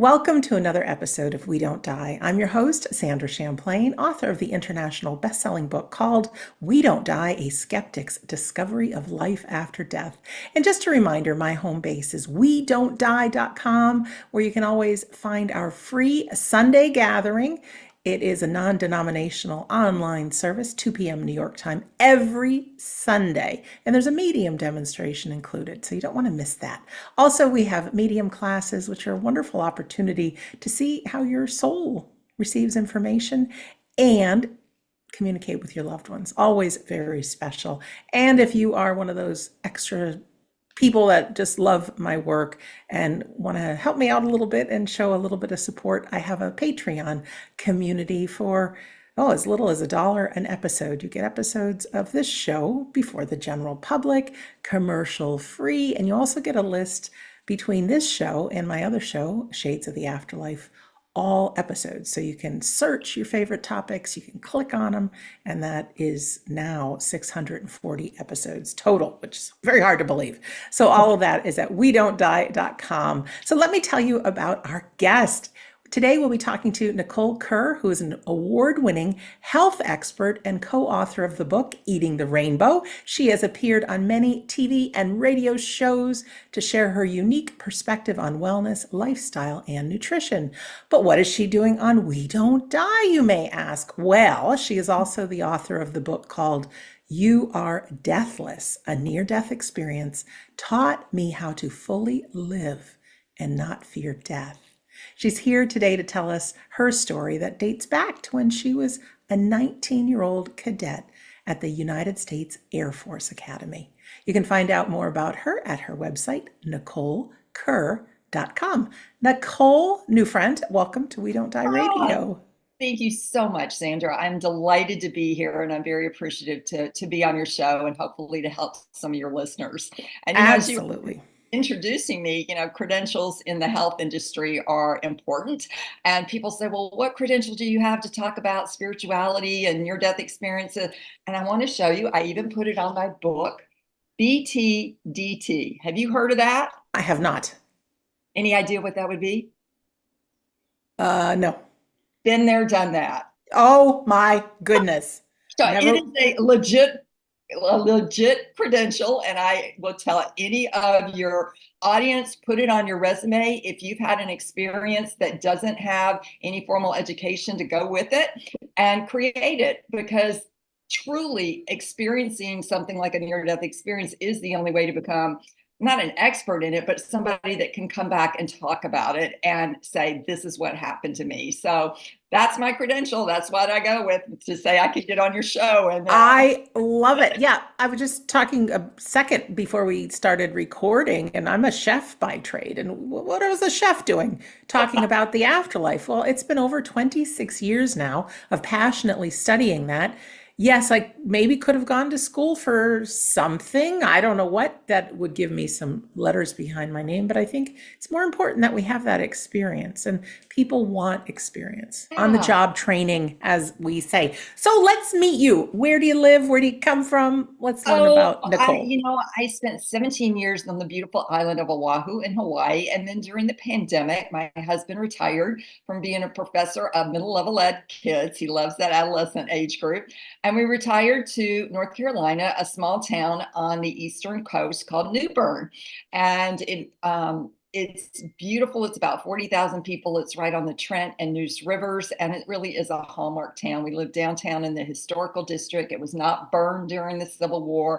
Welcome to another episode of We Don't Die. I'm your host, Sandra Champlain, author of the international best-selling book called We Don't Die, A Skeptic's Discovery of Life After Death. And just a reminder, my home base is WeDon'tDie.com, where you can always find our free Sunday gathering. It is a non-denominational online service, 2 p.m. New York time, every Sunday. And there's a medium demonstration included, so you don't want to miss that. Also, we have medium classes, which are a wonderful opportunity to see how your soul receives information and communicate with your loved ones. Always very special. And if you are one of those extra people that just love my work and want to help me out a little bit and show a little bit of support, I have a Patreon community for as little as $1 an episode. You get episodes of this show before the general public, commercial free, and you also get a list between this show and my other show, Shades of the Afterlife, all episodes. So you can search your favorite topics, you can click on them, and that is now 640 episodes total, which is very hard to believe. So all of that is at WeDon'tDie.com. So let me tell you about our guest. Today, we'll be talking to Nicole Kerr, who is an award-winning health expert and co-author of the book, Eating the Rainbow. She has appeared on many TV and radio shows to share her unique perspective on wellness, lifestyle, and nutrition. But what is she doing on We Don't Die, you may ask? Well, she is also the author of the book called You Are Deathless, a near-death experience taught me how to fully live and not fear death. She's here today to tell us her story that dates back to when she was a 19-year-old cadet at the United States Air Force Academy. You can find out more about her at her website, NicoleKerr.com. Nicole, new friend, welcome to We Don't Die Radio. Thank you so much, Sandra. I'm delighted to be here, and I'm very appreciative to be on your show and hopefully to help some of your listeners. And Absolutely. Introducing me, credentials in the health industry are important. And people say, well, what credential do you have to talk about spirituality and near-death experiences? And I want to show you, I even put it on my book, BTDT. Have you heard of that? I have not. Any idea what that would be? No. Been there, done that. Oh my goodness. So it is a legit credential, and I will tell any of your audience, put it on your resume if you've had an experience that doesn't have any formal education to go with it, and create it, because truly experiencing something like a near-death experience is the only way to become not an expert in it, but somebody that can come back and talk about it and say, this is what happened to me. So that's my credential. That's what I go with to say I could get on your show. And I love it. Yeah. I was just talking a second before we started recording, and I'm a chef by trade. And what was a chef doing? Talking about the afterlife. Well, it's been over 26 years now of passionately studying that. Yes, I maybe could have gone to school for something. I don't know what that would give me some letters behind my name, but I think it's more important that we have that experience, and people want experience on the job training, as we say. So let's meet you. Where do you live? Where do you come from? Let's learn about Nicole. I spent 17 years on the beautiful island of Oahu in Hawaii. And then during the pandemic, my husband retired from being a professor of middle-level ed kids. He loves that adolescent age group. And we retired to North Carolina, a small town on the eastern coast called New Bern. And it's beautiful. It's about 40,000 people. It's right on the Trent and Neuse rivers, and it really is a hallmark town. We live downtown in the historical district. It was not burned during the Civil War.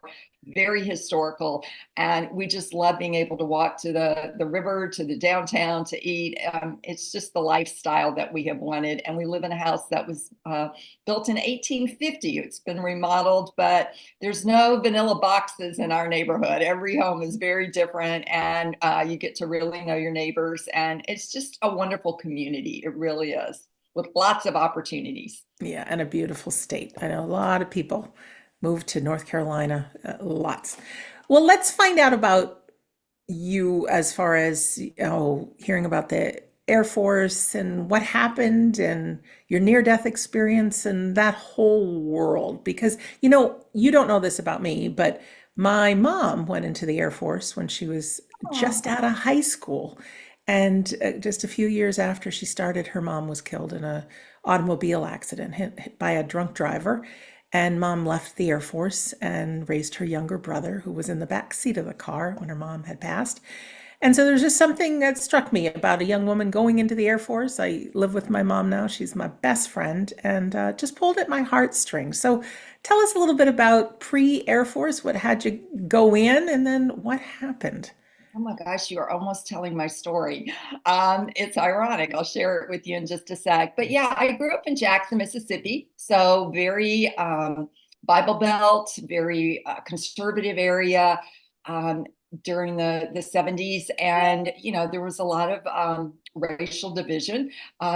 Very historical, and we just love being able to walk to the river, to the downtown, to eat. It's just the lifestyle that we have wanted, and we live in a house that was built in 1850. It's been remodeled, but there's no vanilla boxes in our neighborhood. Every home is very different, and you get to really know your neighbors, and it's just a wonderful community. It really is, with lots of opportunities. Yeah, and a beautiful state. I know a lot of people moved to North Carolina, lots. Well, let's find out about you as far as, hearing about the Air Force and what happened and your near-death experience and that whole world. Because, you don't know this about me, but my mom went into the Air Force when she was just out of high school. And just a few years after she started, her mom was killed in a automobile accident, hit by a drunk driver. And mom left the Air Force and raised her younger brother, who was in the back seat of the car when her mom had passed. And so there's just something that struck me about a young woman going into the Air Force. I live with my mom now. She's my best friend and just pulled at my heartstrings. So tell us a little bit about pre-Air Force. What had you go in and then what happened? Oh my gosh, you are almost telling my story. It's ironic. I'll share it with you in just a sec. But yeah, I grew up in Jackson, Mississippi. So very Bible Belt, very conservative area um, during the 70s. And, there was a lot of racial division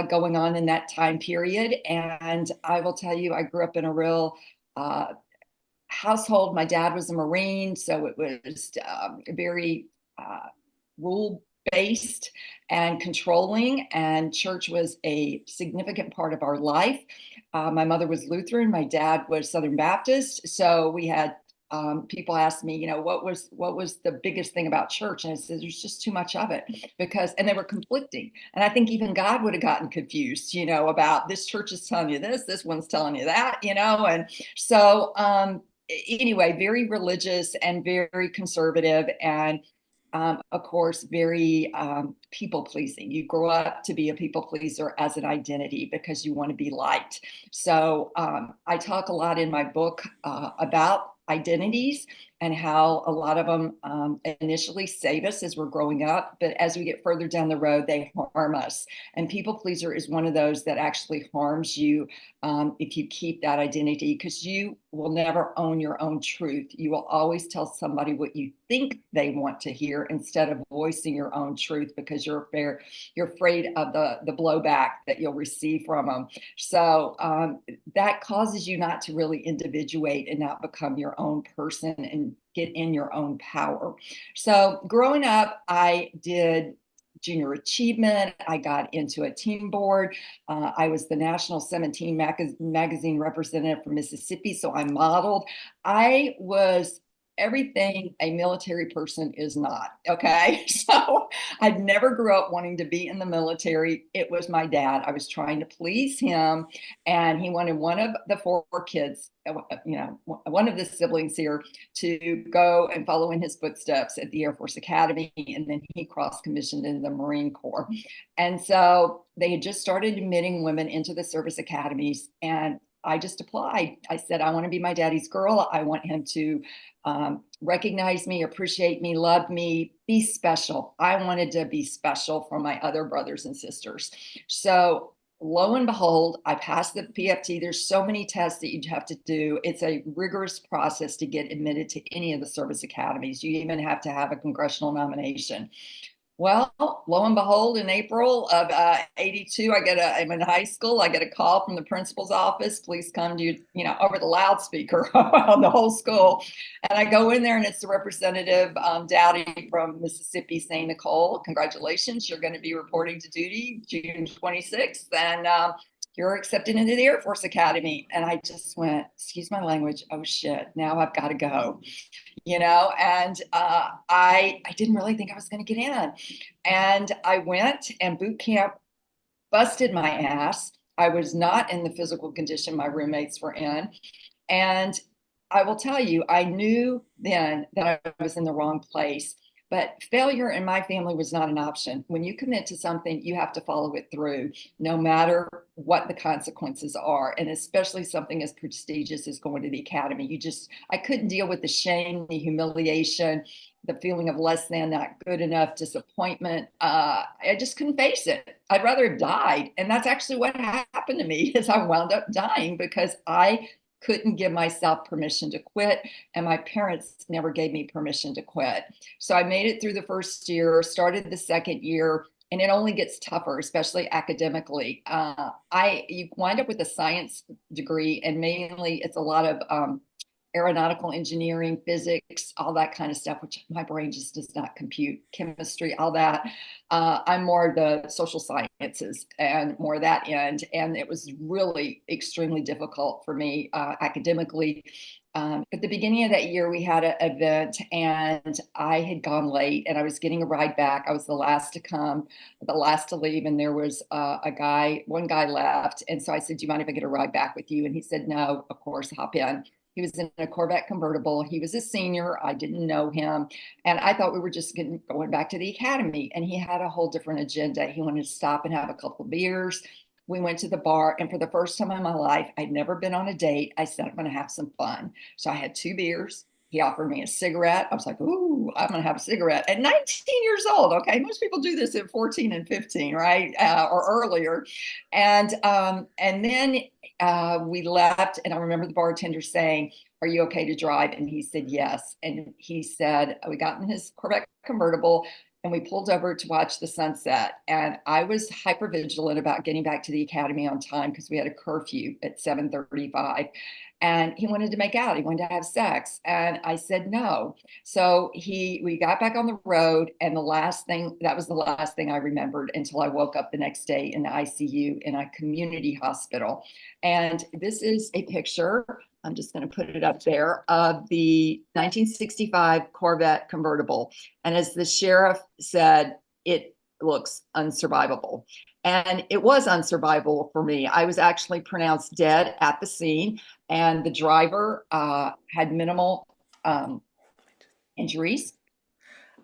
going on in that time period. And I will tell you, I grew up in a real uh, household. My dad was a Marine, so it was very uh, rule based and controlling, and church was a significant part of our life. My mother was Lutheran, my dad was Southern Baptist, so we had people ask me, what was the biggest thing about church? And I said, there's just too much of it and they were conflicting. And I think even God would have gotten confused, about this church is telling you this one's telling you that, and so anyway, very religious and very conservative, and of course, very people pleasing. You grow up to be a people pleaser as an identity because you want to be liked. So I talk a lot in my book about identities and how a lot of them initially save us as we're growing up, but as we get further down the road, they harm us. And people pleaser is one of those that actually harms you if you keep that identity, because you will never own your own truth. You will always tell somebody what you think they want to hear instead of voicing your own truth because you're afraid of the blowback that you'll receive from them. So that causes you not to really individuate and not become your own person and get in your own power. So growing up, I did junior achievement. I got into a team board. I was the National 17 magazine representative for Mississippi, so I modeled. I was everything a military person is not. Okay. So I never grew up wanting to be in the military. It was my dad. I was trying to please him, and he wanted one of the four kids, one of the siblings here, to go and follow in his footsteps at the Air Force Academy. And then he cross commissioned into the Marine Corps. And so they had just started admitting women into the service academies. And I just applied. I said, I want to be my daddy's girl. I want him to recognize me, appreciate me, love me, be special. I wanted to be special for my other brothers and sisters. So lo and behold, I passed the PFT. There's so many tests that you have to do. It's a rigorous process to get admitted to any of the service academies. You even have to have a congressional nomination. Well, lo and behold, in April of 82, I'm in high school. I get a call from the principal's office. Please come to, over the loudspeaker on the whole school. And I go in there and it's the representative Dowdy from Mississippi saying, Nicole, congratulations. You're going to be reporting to duty June 26th. And you're accepted into the Air Force Academy. And I just went, excuse my language. Oh shit, now I've got to go. And I didn't really think I was going to get in. And I went, and boot camp busted my ass. I was not in the physical condition my roommates were in. And I will tell you, I knew then that I was in the wrong place. But failure in my family was not an option. When you commit to something, you have to follow it through, no matter what the consequences are. And especially something as prestigious as going to the academy. I couldn't deal with the shame, the humiliation, the feeling of less than, not good enough, disappointment. I just couldn't face it. I'd rather have died. And that's actually what happened to me is I wound up dying because I couldn't give myself permission to quit, and my parents never gave me permission to quit. So I made it through the first year, started the second year, and it only gets tougher, especially academically. You wind up with a science degree, and mainly it's a lot of aeronautical engineering, physics, all that kind of stuff, which my brain just does not compute, chemistry, all that. I'm more the social sciences and more that end. And it was really extremely difficult for me academically. At the beginning of that year, we had an event and I had gone late and I was getting a ride back. I was the last to come, the last to leave. And there was one guy left. And so I said, do you mind if I get a ride back with you? And he said, no, of course, hop in. He was in a Corvette convertible. He was a senior. I didn't know him. And I thought we were just going back to the academy. And he had a whole different agenda. He wanted to stop and have a couple of beers. We went to the bar. And for the first time in my life, I'd never been on a date. I said, I'm going to have some fun. So I had 2 beers. He offered me a cigarette. I was like, ooh, I'm going to have a cigarette at 19 years old. Okay. Most people do this at 14 and 15, right? Or earlier. And then we left. And I remember the bartender saying, are you okay to drive? And he said, yes. And he said, we got in his Corvette convertible and we pulled over to watch the sunset. And I was hyper vigilant about getting back to the academy on time because we had a curfew at 7:35. And he wanted to make out. He wanted to have sex. And I said no. So we got back on the road. And that was the last thing I remembered until I woke up the next day in the ICU in a community hospital. And this is a picture, I'm just going to put it up there, of the 1965 Corvette convertible. And as the sheriff said, it looks unsurvivable. And it was unsurvivable for me. I was actually pronounced dead at the scene, and the driver had minimal injuries.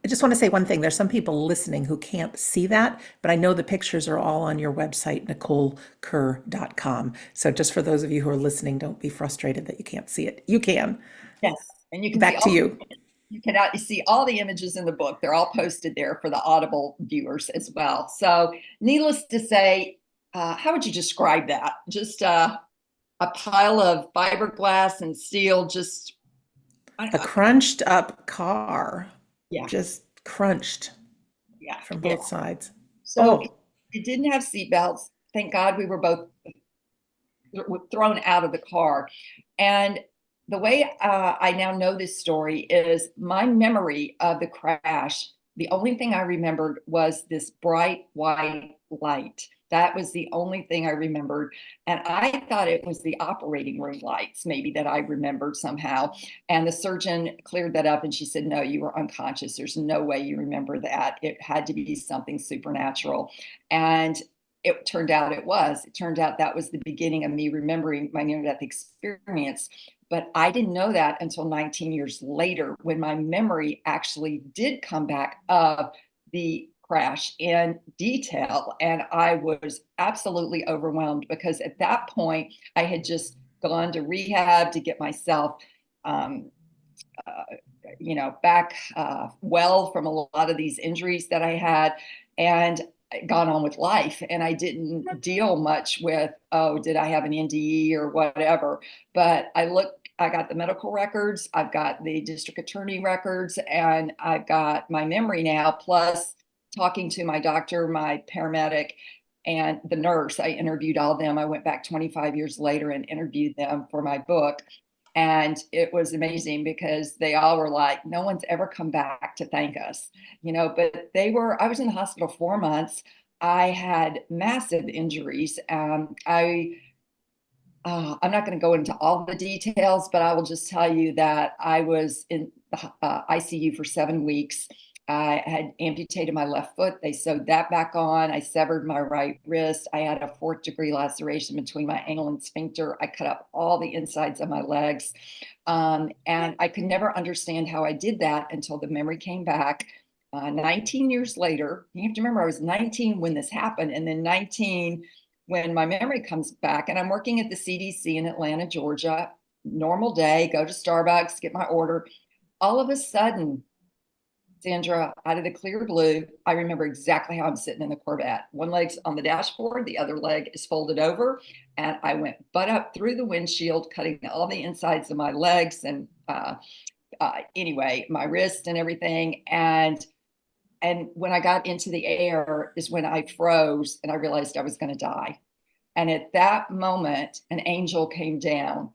I just want to say one thing. There's some people listening who can't see that, but I know the pictures are all on your website, NicoleKerr.com. So just for those of you who are listening, don't be frustrated that you can't see it. You can. Yes. And you can Back to you. You can see all the images in the book. They're all posted there for the Audible viewers as well. So needless to say, how would you describe that? Just a pile of fiberglass and steel, just a crunched up car. Yeah. Just crunched. Yeah. From both sides. So it didn't have seatbelts. Thank God we were both thrown out of the car. And the way I now know this story is my memory of the crash. The only thing I remembered was this bright white light. That was the only thing I remembered. And I thought it was the operating room lights, maybe, that I remembered somehow. And the surgeon cleared that up and she said, no, you were unconscious. There's no way you remember that. It had to be something supernatural. And it turned out it was. It turned out that was the beginning of me remembering my near-death experience. But I didn't know that until 19 years later, when my memory actually did come back of the crash in detail. And I was absolutely overwhelmed because at that point, I had just gone to rehab to get myself, back well from a lot of these injuries that I had, and gone on with life. And I didn't deal much with, oh, did I have an NDE or whatever? But I got the medical records, I've got the district attorney records, and I've got my memory now, plus talking to my doctor, my paramedic, and the nurse. I interviewed all of them. I went back 25 years later and interviewed them for my book. And it was amazing because they all were like, no one's ever come back to thank us, but I was in the hospital 4 months. I had massive injuries. I'm not going to go into all the details, but I will just tell you that I was in the ICU for 7 weeks. I had amputated my left foot. They sewed that back on. I severed my right wrist. I had a 4th-degree laceration between my anal and sphincter. I cut up all the insides of my legs. And I could never understand how I did that until the memory came back. 19 years later, you have to remember I was 19 when this happened, and then 19 when my memory comes back. And I'm working at the CDC in Atlanta, Georgia. Normal day, go to Starbucks, get my order. All of a sudden, Sandra, out of the clear blue, I remember exactly how I'm sitting in the Corvette. One leg's on the dashboard, the other leg is folded over, and I went butt up through the windshield, cutting all the insides of my legs and anyway, my wrist and everything. And when I got into the air is when I froze and I realized I was going to die. And at that moment, an angel came down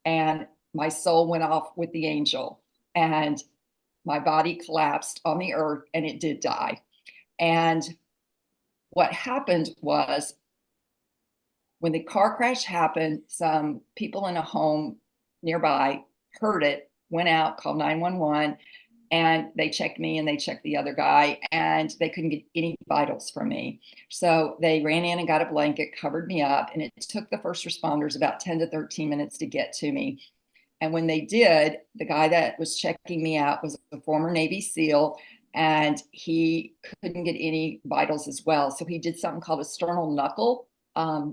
and my soul went off with the angel, and my body collapsed on the earth, and it did die. And what happened was, when the car crash happened, some people in a home nearby heard it, went out, called 911, and they checked me and they checked the other guy, and they couldn't get any vitals from me. So they ran in and got a blanket, covered me up, and it took the first responders about 10 to 13 minutes to get to me. And when they did, the guy that was checking me out was a former Navy SEAL, and he couldn't get any vitals as well. So he did something called a sternal knuckle uh,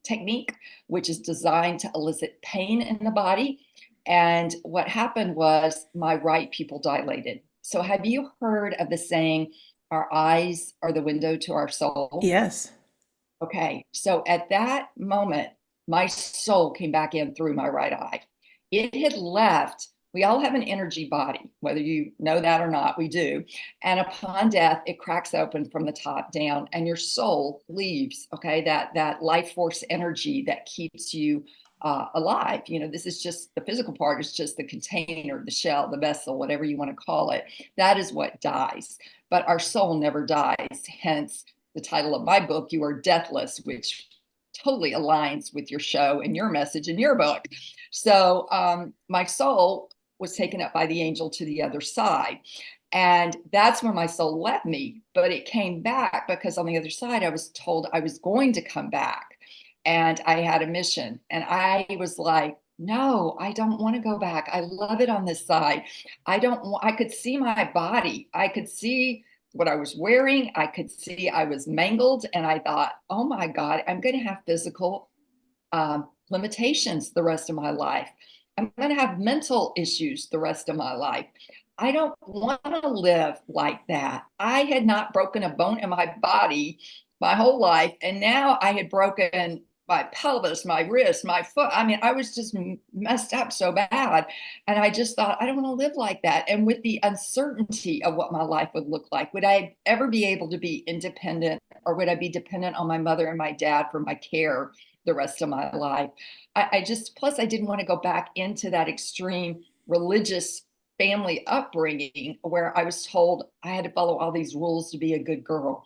technique, which is designed to elicit pain in the body. And what happened was my right pupil dilated. So have you heard of the saying, our eyes are the window to our soul? Yes. Okay, so at that moment, my soul came back in through my right eye. It had left. We all have an energy body, whether you know that or not, we do. And upon death, it cracks open from the top down, and your soul leaves. Okay, that life force energy that keeps you alive. You know, this is just the physical part, is just the container, the shell, the vessel, whatever you want to call it. That is what dies. But our soul never dies. Hence, the title of my book, You Are Deathless, which totally aligns with your show and your message in your book. So my soul was taken up by the angel to the other side. And that's when my soul left me, but it came back because on the other side, I was told I was going to come back, and I had a mission. And I was like, no, I don't want to go back. I love it on this side. I could see my body. I could see what I was wearing. I could see I was mangled. And I thought, oh my God, I'm going to have physical limitations the rest of my life. I'm going to have mental issues the rest of my life. I don't want to live like that. I had not broken a bone in my body my whole life. And now I had broken my pelvis, my wrist, my foot. I mean, I was just messed up so bad. And I just thought, I don't want to live like that. And with the uncertainty of what my life would look like, would I ever be able to be independent, or would I be dependent on my mother and my dad for my care the rest of my life? Plus, I didn't want to go back into that extreme religious family upbringing where I was told I had to follow all these rules to be a good girl.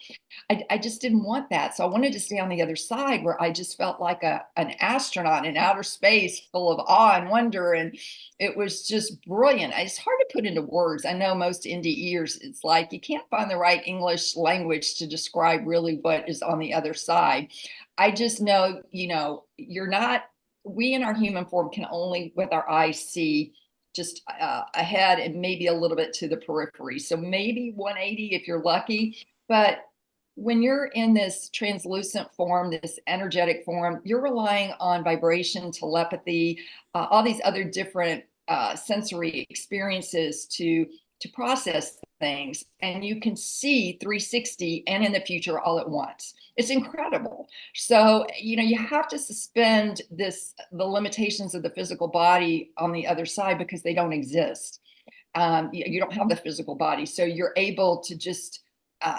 I just didn't want that. So I wanted to stay on the other side where I just felt like an astronaut in outer space, full of awe and wonder. And it was just brilliant. It's hard to put into words. I know most indie ears, it's like you can't find the right English language to describe really what is on the other side. I just know, we in our human form can only with our eyes see just ahead and maybe a little bit to the periphery. So maybe 180 if you're lucky. But when you're in this translucent form, this energetic form, you're relying on vibration, telepathy, all these other different sensory experiences to process things. And you can see 360 and in the future all at once. It's incredible. So, you have to suspend the limitations of the physical body on the other side because they don't exist. You don't have the physical body. So you're able to just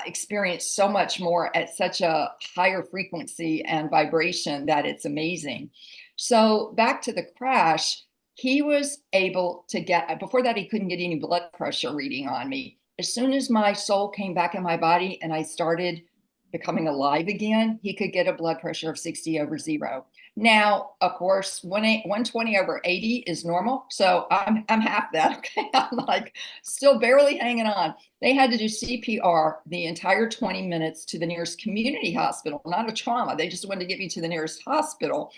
experience so much more at such a higher frequency and vibration that it's amazing. So back to the crash, he was able to before that, he couldn't get any blood pressure reading on me. As soon as my soul came back in my body and I started becoming alive again, he could get a blood pressure of 60 over 0. Now, of course, 120 over 80 is normal. So I'm half that. Okay. I'm like still barely hanging on. They had to do CPR the entire 20 minutes to the nearest community hospital, not a trauma. They just wanted to get me to the nearest hospital.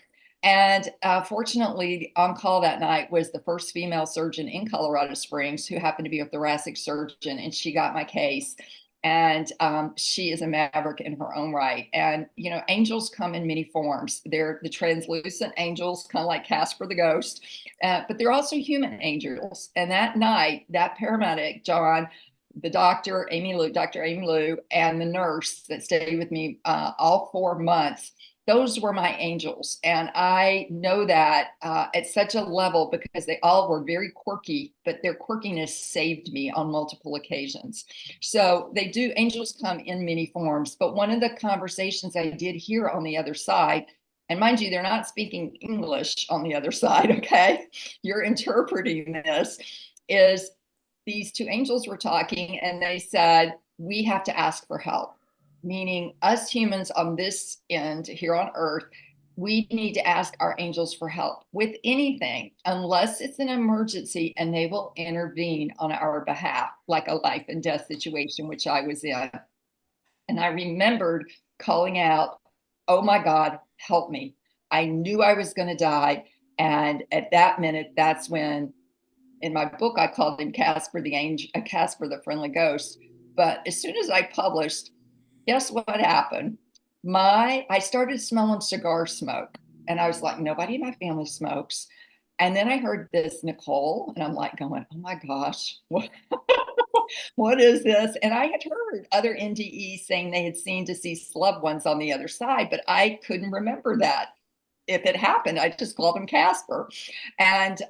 And fortunately, on call that night was the first female surgeon in Colorado Springs, who happened to be a thoracic surgeon, and she got my case. And she is a maverick in her own right. And, angels come in many forms. They're the translucent angels, kind of like Casper the Ghost, but they're also human angels. And that night, that paramedic, John, the doctor, Dr. Amy Lou, and the nurse that stayed with me all 4 months, those were my angels. And I know that at such a level because they all were very quirky, but their quirkiness saved me on multiple occasions. So angels come in many forms. But one of the conversations I did hear on the other side, And mind you, they're not speaking English on the other side, okay? You're interpreting this. Is these two angels were talking, and they said, we have to ask for help, meaning us humans on this end here on earth, we need to ask our angels for help with anything, unless it's an emergency, and they will intervene on our behalf, like a life and death situation, which I was in. And I remembered calling out, oh my God, help me. I knew I was going to die. And at that minute, that's when, in my book, I called him Casper the Angel, Casper the Friendly Ghost. But as soon as I published, guess what happened? I started smelling cigar smoke, and I was like, nobody in my family smokes. And then I heard this, Nicole, and I'm like going, oh my gosh, what is this? And I had heard other NDEs saying they had seen deceased loved ones on the other side, but I couldn't remember that. If it happened, I just called him Casper. And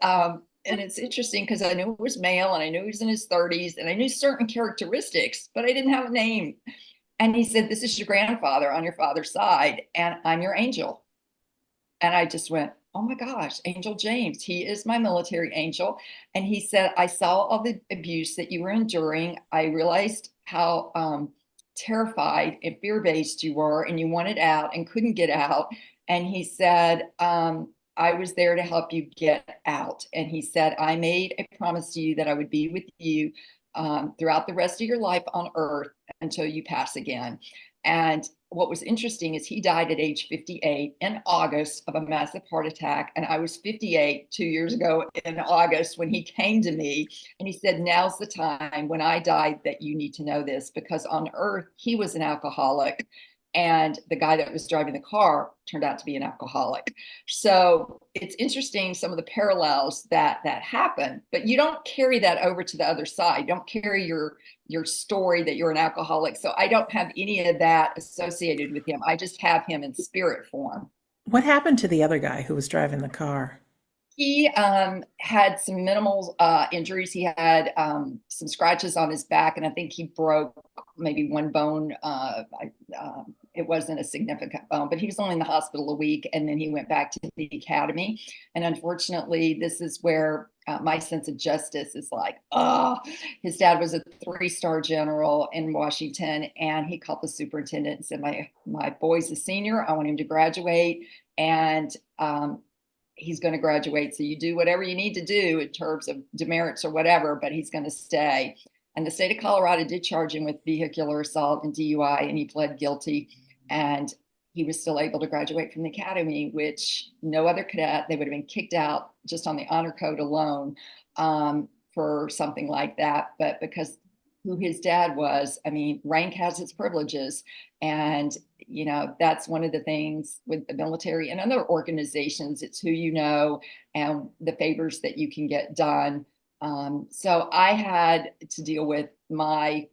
it's interesting because I knew it was male, and I knew he was in his 30s, and I knew certain characteristics, but I didn't have a name. And he said, this is your grandfather on your father's side, and I'm your angel. And I just went, oh my gosh, Angel James, he is my military angel. And he said, I saw all the abuse that you were enduring. I realized how terrified and fear-based you were, and you wanted out and couldn't get out. And he said, I was there to help you get out. And he said, I made a promise to you that I would be with you throughout the rest of your life on earth until you pass again. And what was interesting is he died at age 58 in August of a massive heart attack. And I was 58 2 years ago in August when he came to me, and he said, now's the time when I died that you need to know this, because on earth, he was an alcoholic. And the guy that was driving the car turned out to be an alcoholic. So it's interesting, some of the parallels that happen, but you don't carry that over to the other side. Don't carry your story that you're an alcoholic. So I don't have any of that associated with him. I just have him in spirit form. What happened to the other guy who was driving the car? He had some minimal injuries. He had some scratches on his back, and I think he broke maybe one bone. It wasn't a significant bone, but he was only in the hospital a week, and then he went back to the academy. And unfortunately, this is where my sense of justice is like, his dad was a 3-star general in Washington, and he called the superintendent and said, my boy's a senior. I want him to graduate. And he's going to graduate. So you do whatever you need to do in terms of demerits or whatever, but he's going to stay. And the state of Colorado did charge him with vehicular assault and DUI, and he pled guilty. And he was still able to graduate from the academy, which no other cadet, they would have been kicked out just on the honor code alone for something like that. But because who his dad was, I mean, rank has its privileges. And, you know, that's one of the things with the military and other organizations. It's who you know and the favors that you can get done. So I had to deal with my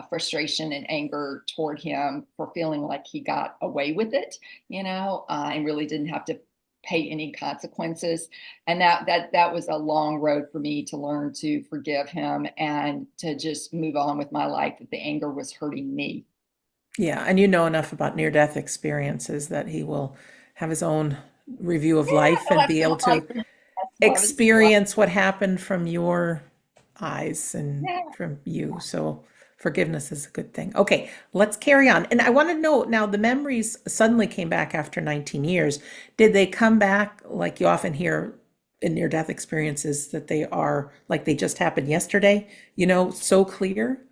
frustration and anger toward him for feeling like he got away with it, you know, and really didn't have to pay any consequences. And that was a long road for me to learn to forgive him and to just move on with my life, that the anger was hurting me. Yeah, and you know enough about near-death experiences that he will have his own review of life Well, and I be able felt like to that's what it's like. experience what happened from your eyes and Yeah. from you. So forgiveness is a good thing. Okay, let's carry on. And I want to know now, the memories suddenly came back after 19 years. Did they come back like you often hear in near-death experiences that they are like they just happened yesterday, you know, so clear,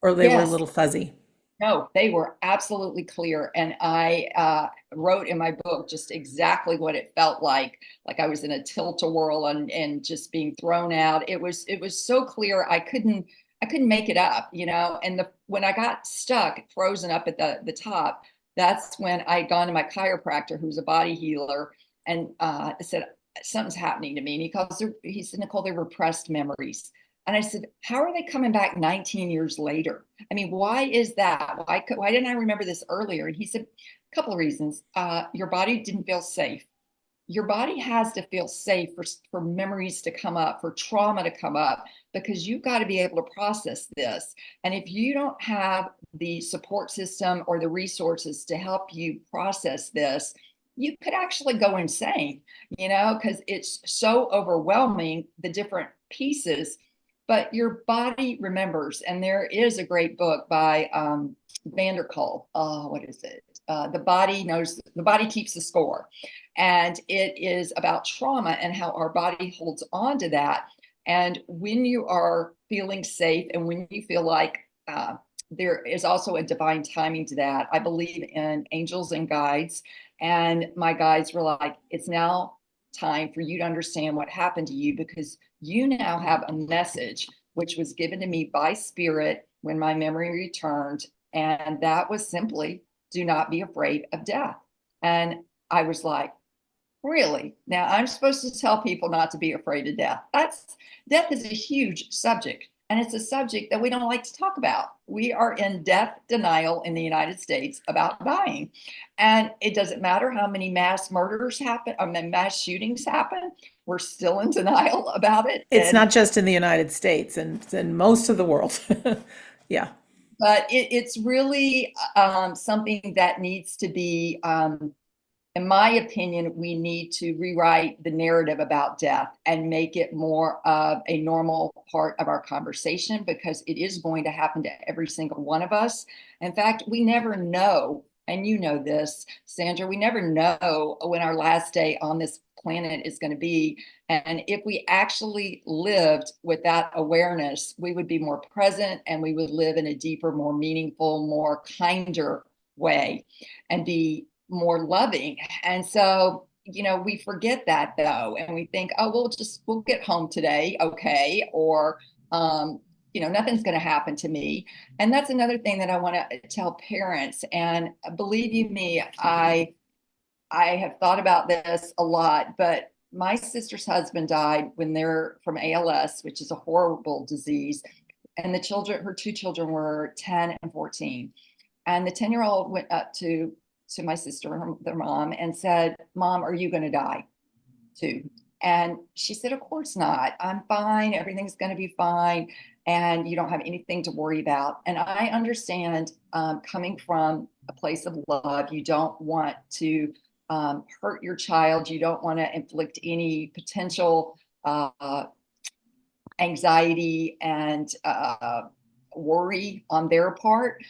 or they were a Yes. little fuzzy? No, they were absolutely clear. And I wrote in my book just exactly what it felt like I was in a tilt-a-whirl and just being thrown out. It was so clear I couldn't make it up, you know. And when I got stuck, frozen up at the top, that's when I'd gone to my chiropractor, who's a body healer, and I said, something's happening to me. And he said, Nicole, they're repressed memories. And I said, how are they coming back 19 years later? I mean, why is that? Why didn't I remember this earlier? And he said, a couple of reasons. Your body didn't feel safe. Your body has to feel safe for memories to come up, for trauma to come up, because you've got to be able to process this. And if you don't have the support system or the resources to help you process this, you could actually go insane, because it's so overwhelming, the different pieces, but your body remembers. And there is a great book by Vanderkolk. Oh, what is it? The body knows, the body keeps the score. And it is about trauma and how our body holds on to that. And when you are feeling safe and when you feel like there is also a divine timing to that, I believe in angels and guides. And my guides were like, it's now time for you to understand what happened to you, because you now have a message which was given to me by spirit when my memory returned. And that was simply, do not be afraid of death. And I was like, really? Now I'm supposed to tell people not to be afraid of death. Death is a huge subject. And it's a subject that we don't like to talk about. We are in death denial in the United States about dying. And it doesn't matter how many mass murders happen, or mass shootings happen, we're still in denial about it. It's not just in the United States and in most of the world. Yeah. But it's really something that needs to be, in my opinion, we need to rewrite the narrative about death and make it more of a normal part of our conversation, because it is going to happen to every single one of us. In fact, we never know, and you know this, Sandra, we never know when our last day on this planet is going to be. And if we actually lived with that awareness, we would be more present and we would live in a deeper, more meaningful, more kinder way and be more loving. And so, we forget that though, and we think, oh, we'll get home today, okay, or nothing's going to happen to me. And that's another thing that I want to tell parents. And believe you me, I have thought about this a lot, but my sister's husband died when they're from ALS, which is a horrible disease. And her two children were 10 and 14. And the 10-year-old went up to my sister, their mom, and said, Mom, are you going to die too? And she said, of course not. I'm fine. Everything's going to be fine. And you don't have anything to worry about. And I understand, coming from a place of love, you don't want to hurt your child. You don't want to inflict any potential anxiety and worry on their part.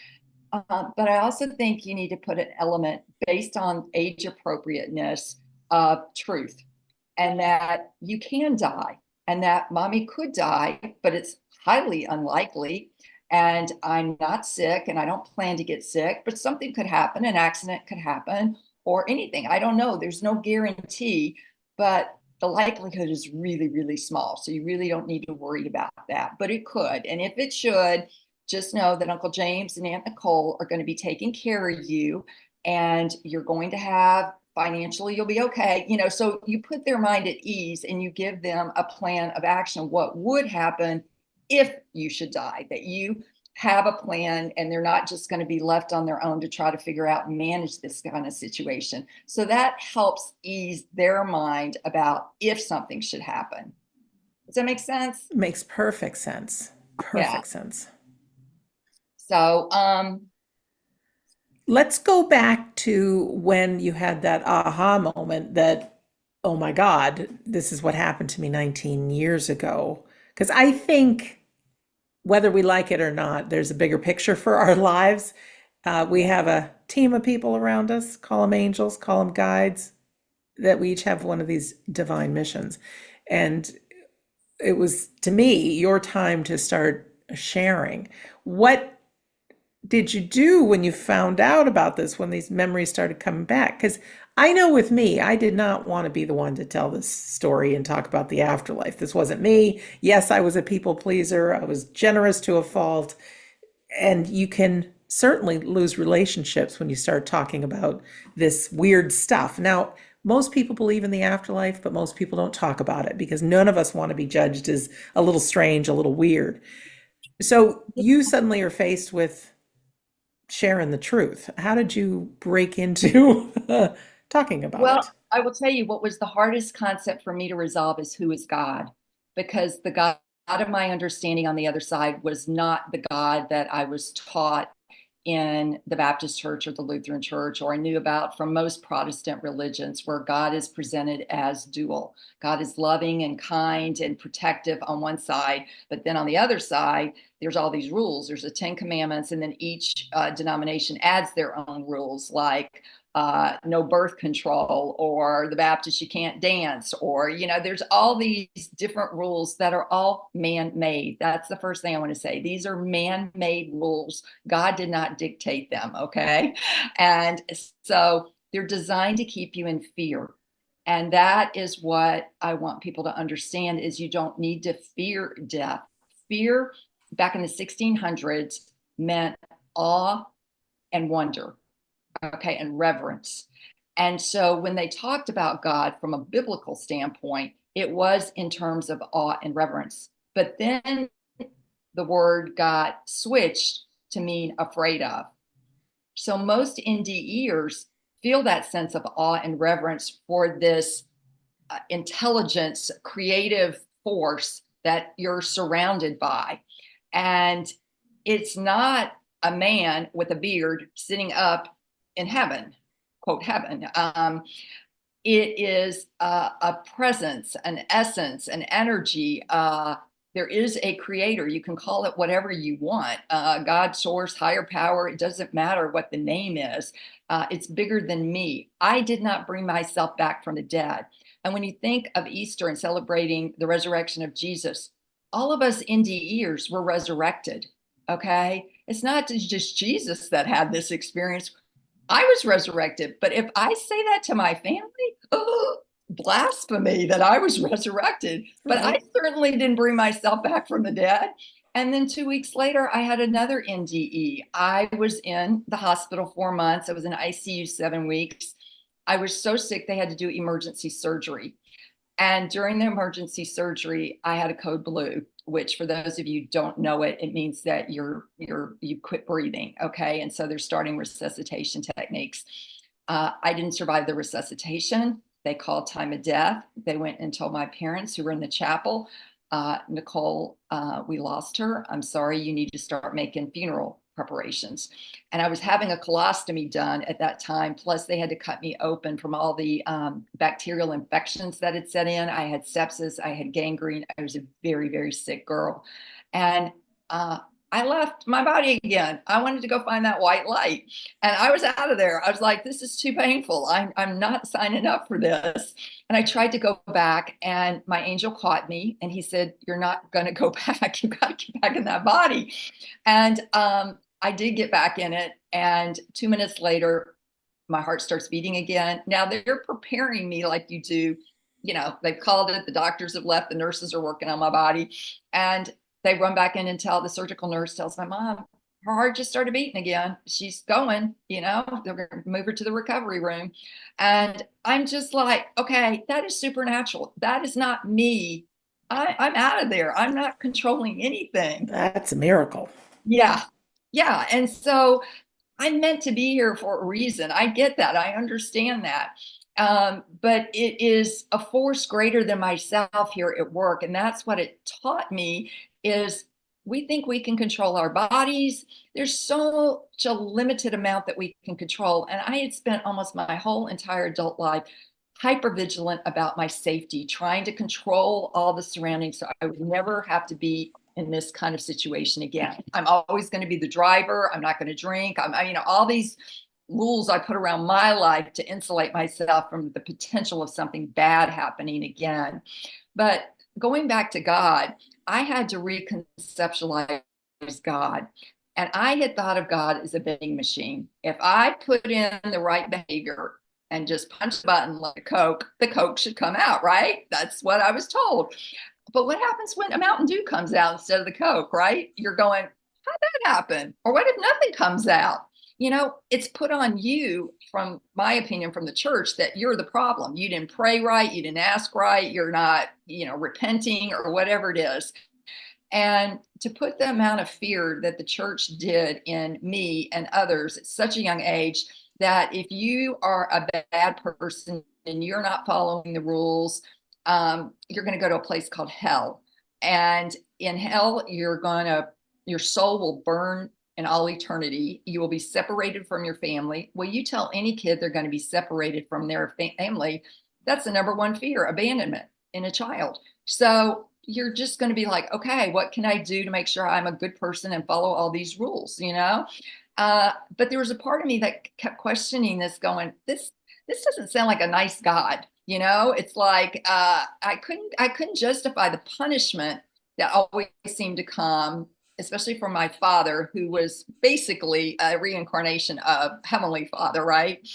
But I also think you need to put an element based on age appropriateness of truth, and that you can die, and that mommy could die, but it's highly unlikely. And I'm not sick and I don't plan to get sick, but something could happen, an accident could happen, or anything. I don't know. There's no guarantee, but the likelihood is really, really small. So you really don't need to worry about that, but it could. And if it should, just know that Uncle James and Aunt Nicole are going to be taking care of you, and you're going to have financially, you'll be okay. So you put their mind at ease and you give them a plan of action, what would happen if you should die, that you have a plan and they're not just going to be left on their own to try to figure out and manage this kind of situation. So that helps ease their mind about if something should happen. Does that make sense? Makes perfect sense. Yeah. Perfect sense. So, Let's go back to when you had that aha moment that, oh my God, this is what happened to me 19 years ago. Because I think, whether we like it or not, there's a bigger picture for our lives. We have a team of people around us, call them angels, call them guides, that we each have one of these divine missions. And it was, to me, your time to start sharing. What did you do when you found out about this, when these memories started coming back? Because I know with me, I did not want to be the one to tell this story and talk about the afterlife. This wasn't me. Yes, I was a people pleaser. I was generous to a fault. And you can certainly lose relationships when you start talking about this weird stuff. Now, most people believe in the afterlife, but most people don't talk about it because none of us want to be judged as a little strange, a little weird. So you suddenly are faced with sharing the truth. How did you break into talking about well, it? I will tell you what was the hardest concept for me to resolve is who is God, because the God of my understanding on the other side was not the God that I was taught in the Baptist church or the Lutheran church, or I knew about from most Protestant religions, where God is presented as dual. God is loving and kind and protective on one side, but then on the other side, there's all these rules. There's the 10 Commandments, and then each denomination adds their own rules, like no birth control, or the Baptist, you can't dance, or, there's all these different rules that are all man-made. That's the first thing I want to say. These are man-made rules. God did not dictate them, okay? And so they're designed to keep you in fear. And that is what I want people to understand, is you don't need to fear death. Fear back in the 1600s meant awe and wonder. Okay, and reverence. And so when they talked about God from a biblical standpoint, it was in terms of awe and reverence. But then the word got switched to mean afraid of. So most NDEers feel that sense of awe and reverence for this intelligence, creative force that you're surrounded by. And it's not a man with a beard sitting up in heaven, quote heaven. It is a presence, an essence, an energy. There is a creator. You can call it whatever you want. God, source, higher power. It doesn't matter what the name is. It's bigger than me. I did not bring myself back from the dead. And when you think of Easter and celebrating the resurrection of Jesus, all of us NDEers were resurrected. Okay. It's not just Jesus that had this experience. I was resurrected. But if I say that to my family, oh, blasphemy that I was resurrected. But I certainly didn't bring myself back from the dead. And then 2 weeks later, I had another NDE. I was in the hospital 4 months. I was in ICU 7 weeks. I was so sick, they had to do emergency surgery. And during the emergency surgery, I had a code blue, which for those of you who don't know it, it means that you quit breathing. Okay. And so they're starting resuscitation techniques. I didn't survive the resuscitation. They called time of death. They went and told my parents, who were in the chapel, Nicole, we lost her. I'm sorry, you need to start making funeral preparations. And I was having a colostomy done at that time. Plus they had to cut me open from all the bacterial infections that had set in. I had sepsis, I had gangrene. I was a very, very sick girl. And I left my body again. I wanted to go find that white light. And I was out of there. I was like, this is too painful. I'm not signing up for this. And I tried to go back, and my angel caught me, and he said, you're not going to go back. You got to get back in that body. And I did get back in it. And 2 minutes later, my heart starts beating again. Now they're preparing me like you do. They've called it, the doctors have left, the nurses are working on my body. And they run back in and the surgical nurse tells my mom, her heart just started beating again. She's going, they're going to move her to the recovery room. And I'm just like, okay, that is supernatural. That is not me. I'm out of there. I'm not controlling anything. That's a miracle. Yeah. Yeah. And so I'm meant to be here for a reason. I get that. I understand that. But it is a force greater than myself here at work. And that's what it taught me, is we think we can control our bodies. There's such a limited amount that we can control. And I had spent almost my whole entire adult life hyper vigilant about my safety, trying to control all the surroundings so I would never have to be in this kind of situation again. I'm always going to be the driver. I'm not going to drink. All these rules I put around my life to insulate myself from the potential of something bad happening again. But going back to God, I had to reconceptualize God. And I had thought of God as a vending machine. If I put in the right behavior and just punch the button like a Coke, the Coke should come out, right? That's what I was told. But what happens when a Mountain Dew comes out instead of the Coke, right? You're going, how'd that happen? Or what if nothing comes out? It's put on you, from my opinion, from the church, that you're the problem. You didn't pray right. You didn't ask right. You're not, repenting or whatever it is. And to put the amount of fear that the church did in me and others at such a young age, that if you are a bad person and you're not following the rules, you're going to go to a place called hell. And in hell, your soul will burn in all eternity. You will be separated from your family. Well, you tell any kid they're going to be separated from their family, that's the number one fear, abandonment in a child. So you're just going to be like, okay, what can I do to make sure I'm a good person and follow all these rules, you know? But there was a part of me that kept questioning this, going, this doesn't sound like a nice God. You know, it's like I couldn't justify the punishment that always seemed to come, especially from my father, who was basically a reincarnation of Heavenly Father, right?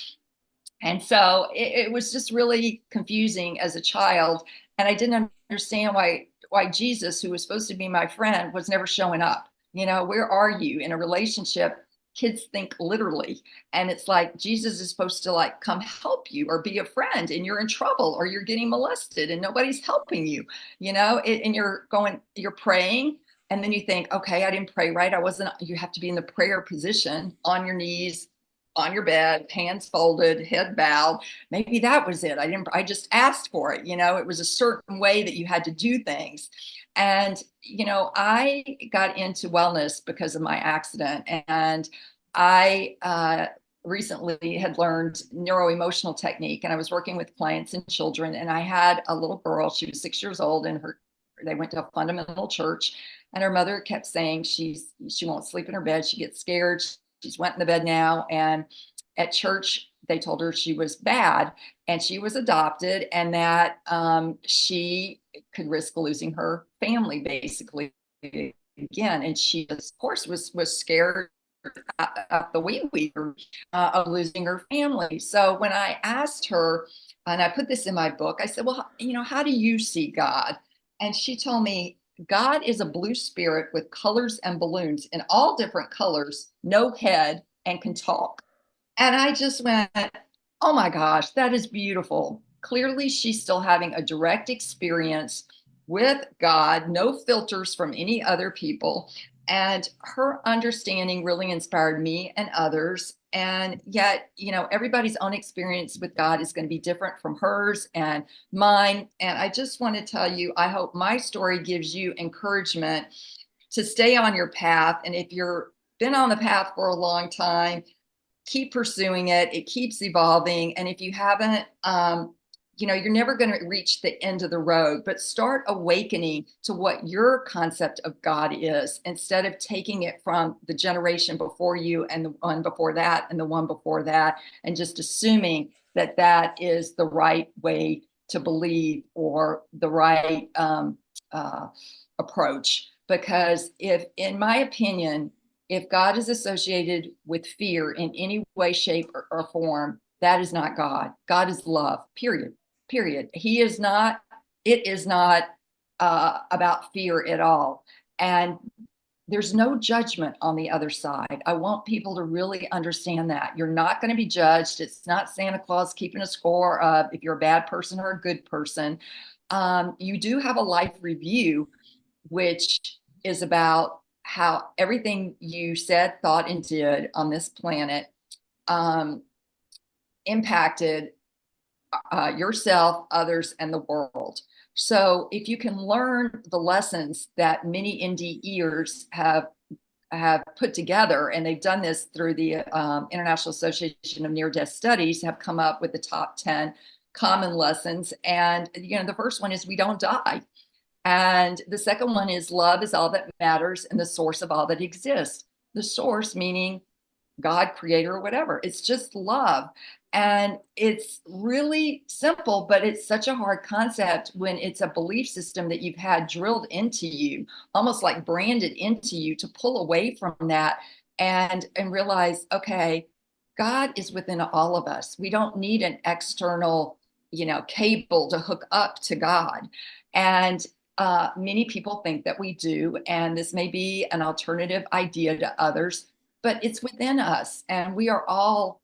And so it was just really confusing as a child, and I didn't understand why Jesus, who was supposed to be my friend, was never showing up. You know, where are you in a relationship? Kids think literally, and it's like Jesus is supposed to like come help you or be a friend, and you're in trouble or you're getting molested and nobody's helping you. You know, and you're praying, and then you think, okay, I didn't pray right. I wasn't. You have to be in the prayer position on your knees on your bed, hands folded, head bowed. Maybe that was it. I just asked for it. You know, it was a certain way that you had to do things. And, you know, I got into wellness because of my accident. And I recently had learned neuro-emotional technique, and I was working with clients and children. And I had a little girl, she was 6 years old, and they went to a fundamental church. And her mother kept saying she won't sleep in her bed. She gets scared. She's went in the bed now. And at church, they told her she was bad and she was adopted, and that she could risk losing her family basically again. And she, of course, was scared out the wee of losing her family. So when I asked her, and I put this in my book, I said, well, you know, how do you see God? And she told me, God is a blue spirit with colors and balloons in all different colors, no head, and can talk. And I just went, oh my gosh, that is beautiful. Clearly, she's still having a direct experience with God, no filters from any other people. And her understanding really inspired me and others. And yet, you know, everybody's own experience with God is going to be different from hers and mine. And I just want to tell you, I hope my story gives you encouragement to stay on your path. And if you're been on the path for a long time, keep pursuing it. It keeps evolving. And if you haven't, you know, you're never going to reach the end of the road, but start awakening to what your concept of God is, instead of taking it from the generation before you and the one before that and the one before that, and just assuming that that is the right way to believe or the right approach. Because if, in my opinion, if God is associated with fear in any way, shape, or form, that is not God. God is love, period. Period. He is not, it is not about fear at all. And there's no judgment on the other side. I want people to really understand that. You're not going to be judged. It's not Santa Claus keeping a score of if you're a bad person or a good person. You do have a life review, which is about how everything you said, thought, and did on this planet impacted yourself, others, and the world. So if you can learn the lessons that many NDEers have put together, and they've done this through the International Association of Near-Death Studies, have come up with the top 10 common lessons. And, you know, the first one is we don't die. And the second one is love is all that matters and the source of all that exists. The source meaning God, creator, or whatever. It's just love. And it's really simple, but it's such a hard concept when it's a belief system that you've had drilled into you, almost like branded into you, to pull away from that and realize, okay, God is within all of us. We don't need an external, you know, cable to hook up to God. And many people think that we do, and this may be an alternative idea to others, but it's within us, and we are all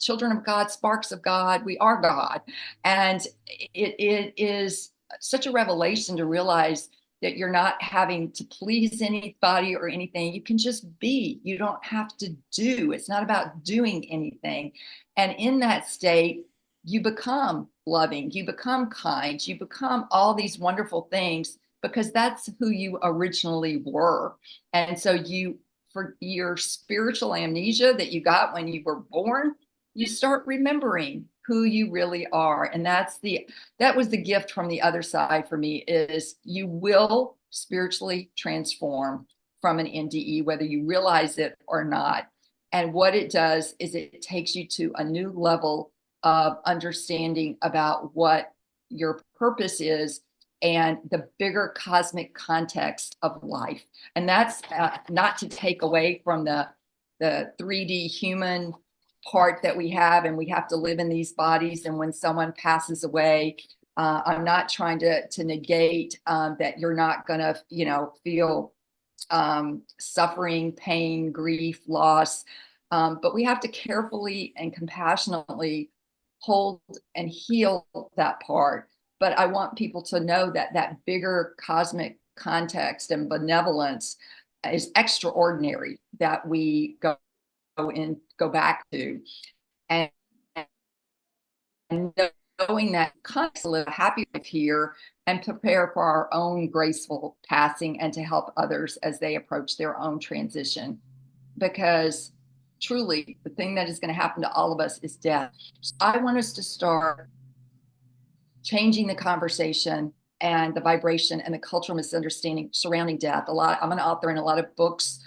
children of God, sparks of God. We are God. And it is such a revelation to realize that you're not having to please anybody or anything. You can just be. You don't have to do. It's not about doing anything. And in that state, you become loving, you become kind, you become all these wonderful things, because that's who you originally were. And so you for your spiritual amnesia that you got when you were born, you start remembering who you really are. And that was the gift from the other side for me, is you will spiritually transform from an NDE, whether you realize it or not. And what it does is it takes you to a new level of understanding about what your purpose is and the bigger cosmic context of life. And that's not to take away from the 3D human part that we have, and we have to live in these bodies. And when someone passes away, I'm not trying to negate that you're not going to, feel suffering, pain, grief, loss. But we have to carefully and compassionately hold and heal that part. But I want people to know that that bigger cosmic context and benevolence is extraordinary, that we go back to. And knowing that constantly live a happy life here and prepare for our own graceful passing, and to help others as they approach their own transition. Because truly, the thing that is going to happen to all of us is death. So I want us to start changing the conversation and the vibration and the cultural misunderstanding surrounding death. I'm an author in a lot of books.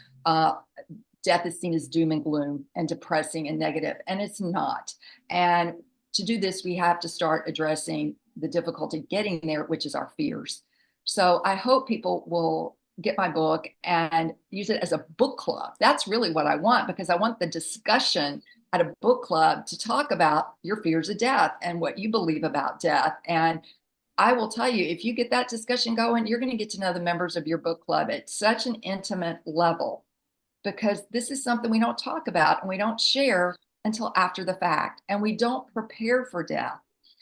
Death is seen as doom and gloom and depressing and negative, and it's not. And to do this, we have to start addressing the difficulty getting there, which is our fears. So I hope people will get my book and use it as a book club. That's really what I want, because I want the discussion at a book club to talk about your fears of death and what you believe about death. And I will tell you, if you get that discussion going, you're going to get to know the members of your book club at such an intimate level, because this is something we don't talk about and we don't share until after the fact. And we don't prepare for death.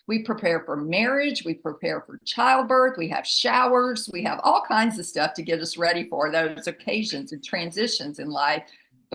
We prepare for marriage, we prepare for childbirth, we have showers, we have all kinds of stuff to get us ready for those occasions and transitions in life,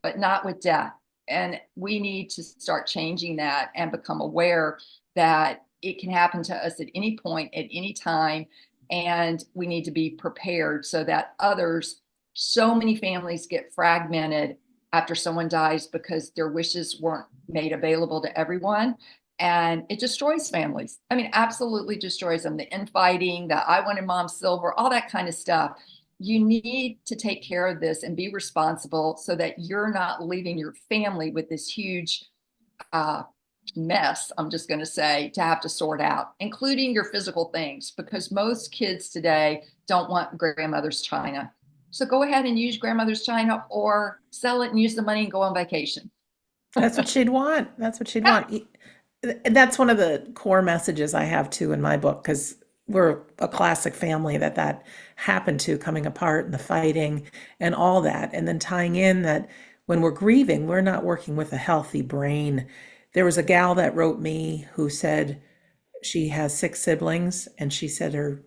but not with death. And we need to start changing that and become aware that it can happen to us at any point, at any time. And we need to be prepared so that others, so many families get fragmented after someone dies because their wishes weren't made available to everyone. And it destroys families. I mean, absolutely destroys them. The infighting, the I wanted mom silver, all that kind of stuff. You need to take care of this and be responsible so that you're not leaving your family with this huge mess, I'm just going to say, to have to sort out, including your physical things, because most kids today don't want grandmother's china. So go ahead and use grandmother's china, or sell it and use the money and go on vacation. That's what she'd want. That's what she'd want. That's one of the core messages I have too in my book, because we're a classic family that happened to, coming apart and the fighting and all that. And then tying in that when we're grieving, we're not working with a healthy brain. There was a gal that wrote me who said she has 6 siblings, and she said her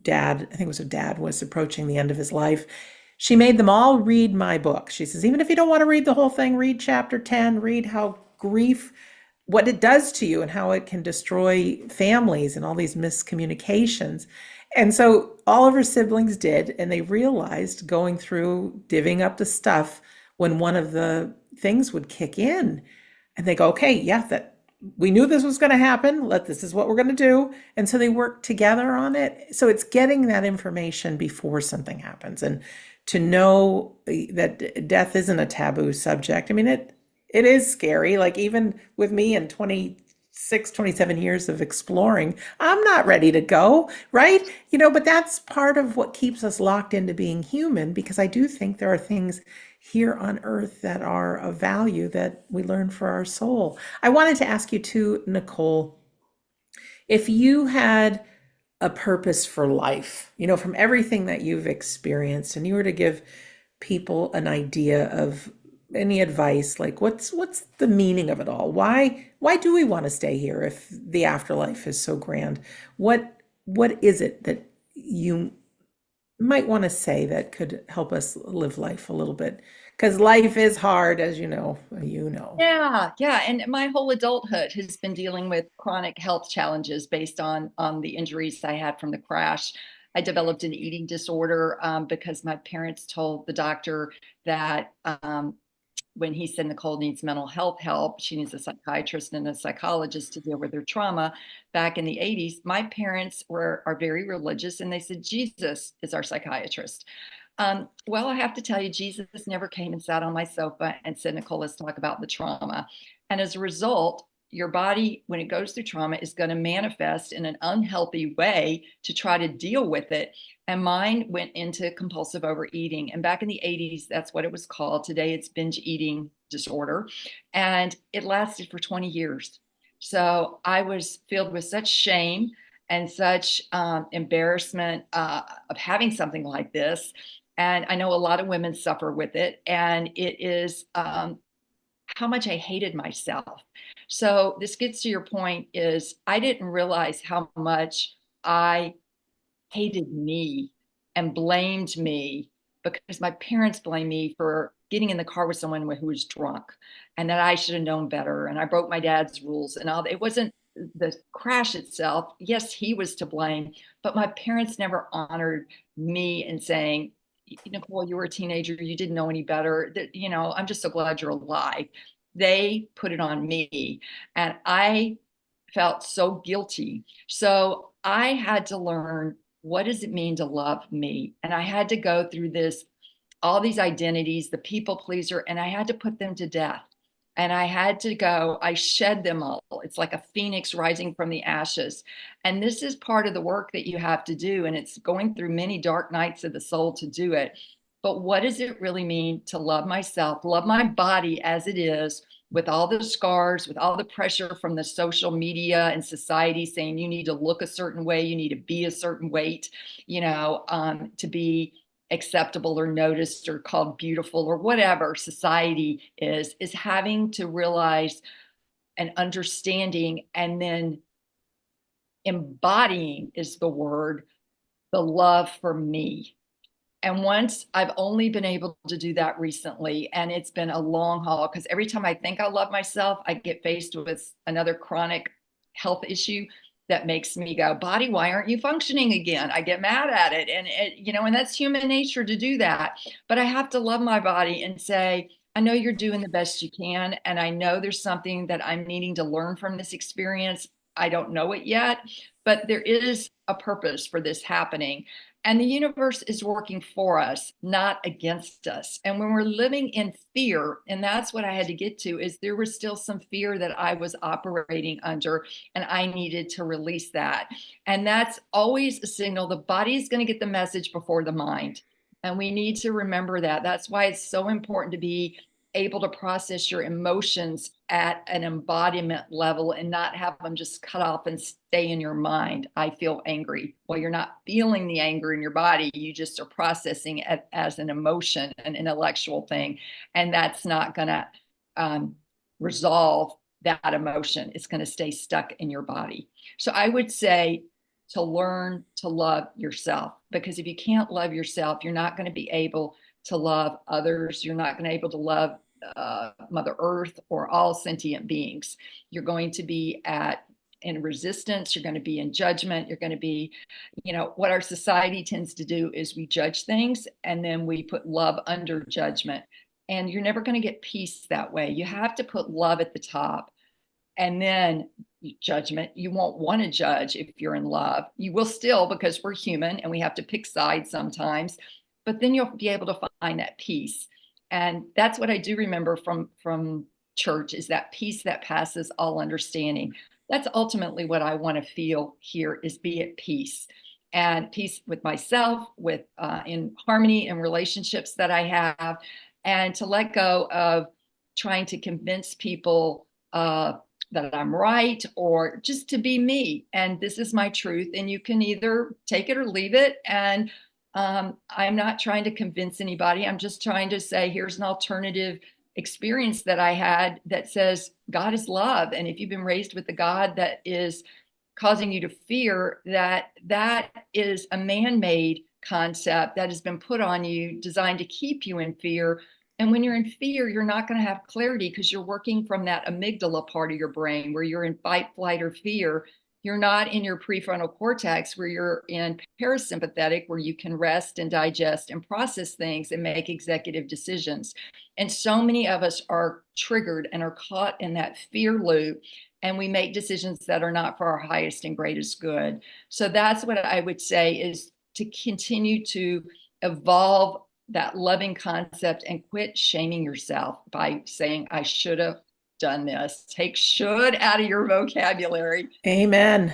dad, I think it was her dad, was approaching the end of his life. She made them all read my book. She says, even if you don't want to read the whole thing, read chapter 10, read how grief, what it does to you and how it can destroy families and all these miscommunications. And so all of her siblings did, and they realized, going through divvying up the stuff, when one of the things would kick in, and they go, okay, yeah, that we knew this was going to happen. This is what we're going to do. And so they work together on it. So it's getting that information before something happens, and to know that death isn't a taboo subject. I mean, it is scary. Like, even with me in 26, 27 years of exploring, I'm not ready to go, right? But that's part of what keeps us locked into being human, because I do think there are things here on earth that are of value that we learn for our soul. I wanted to ask you too, Nicole, if you had a purpose for life, from everything that you've experienced, and you were to give people an idea of any advice, like what's the meaning of it all? Why do we want to stay here if the afterlife is so grand? What is it that you might want to say that could help us live life a little bit? Because life is hard, as you know. Yeah. And my whole adulthood has been dealing with chronic health challenges based on the injuries I had from the crash. I developed an eating disorder because my parents told the doctor that when he said Nicole needs mental health help, she needs a psychiatrist and a psychologist to deal with her trauma back in the 80s. My parents are very religious, and they said, Jesus is our psychiatrist. Well, I have to tell you, Jesus never came and sat on my sofa and said, Nicole, let's talk about the trauma. And as a result, your body, when it goes through trauma, is going to manifest in an unhealthy way to try to deal with it. And mine went into compulsive overeating. And back in the 80s, that's what it was called. Today, it's binge eating disorder. And it lasted for 20 years. So I was filled with such shame and such embarrassment of having something like this. And I know a lot of women suffer with it. And it is how much I hated myself. So this gets to your point is I didn't realize how much I hated me and blamed me because my parents blamed me for getting in the car with someone who was drunk and that I should have known better. And I broke my dad's rules and all. It wasn't the crash itself. Yes, he was to blame, but my parents never honored me in saying, Nicole, you were a teenager. You didn't know any better. That, I'm just so glad you're alive. They put it on me. And I felt so guilty. So I had to learn, what does it mean to love me? And I had to go through all these identities, the people pleaser, and I had to put them to death. And I had to go, I shed them all. It's like a phoenix rising from the ashes. And this is part of the work that you have to do. And it's going through many dark nights of the soul to do it. But what does it really mean to love myself, love my body as it is, with all the scars, with all the pressure from the social media and society saying you need to look a certain way, you need to be a certain weight, to be acceptable or noticed or called beautiful or whatever society is having to realize and understanding and then embodying is the word, the love for me. And once I've only been able to do that recently, and it's been a long haul because every time I think I love myself, I get faced with another chronic health issue that makes me go, body, why aren't you functioning again? I get mad at it. And that's human nature to do that. But I have to love my body and say, I know you're doing the best you can. And I know there's something that I'm needing to learn from this experience. I don't know it yet, but there is a purpose for this happening. And the universe is working for us, not against us. And when we're living in fear, and that's what I had to get to, is there was still some fear that I was operating under, and I needed to release that. And that's always a signal. The body is going to get the message before the mind. And we need to remember that. That's why it's so important to be able to process your emotions at an embodiment level and not have them just cut off and stay in your mind. I feel angry. Well, you're not feeling the anger in your body. You just are processing it as an emotion, an intellectual thing. And that's not going to resolve that emotion. It's going to stay stuck in your body. So I would say to learn to love yourself, because if you can't love yourself, you're not going to be able to love others. You're not going to be able to love Mother Earth or all sentient beings. You're going to be in resistance. You're going to be in judgment. You're going to be, what our society tends to do is we judge things and then we put love under judgment. And you're never going to get peace that way. You have to put love at the top and then judgment. You won't want to judge if you're in love. You will still, because we're human and we have to pick sides sometimes, but then you'll be able to find that peace. And that's what I do remember from church, is that peace that passes all understanding. That's ultimately what I want to feel here, is be at peace, and peace with myself, with in harmony in relationships that I have, and to let go of trying to convince people that I'm right, or just to be me. And this is my truth, and you can either take it or leave it. And I'm not trying to convince anybody. I'm just trying to say, here's an alternative experience that I had that says God is love. And if you've been raised with the God that is causing you to fear, that is a man-made concept that has been put on you, designed to keep you in fear. And when you're in fear, you're not going to have clarity, because you're working from that amygdala part of your brain where you're in fight, flight, or fear. You're not in your prefrontal cortex where you're in parasympathetic, where you can rest and digest and process things and make executive decisions. And so many of us are triggered and are caught in that fear loop, and we make decisions that are not for our highest and greatest good. So that's what I would say, is to continue to evolve that loving concept and quit shaming yourself by saying, I should have done this. Take should out of your vocabulary. Amen.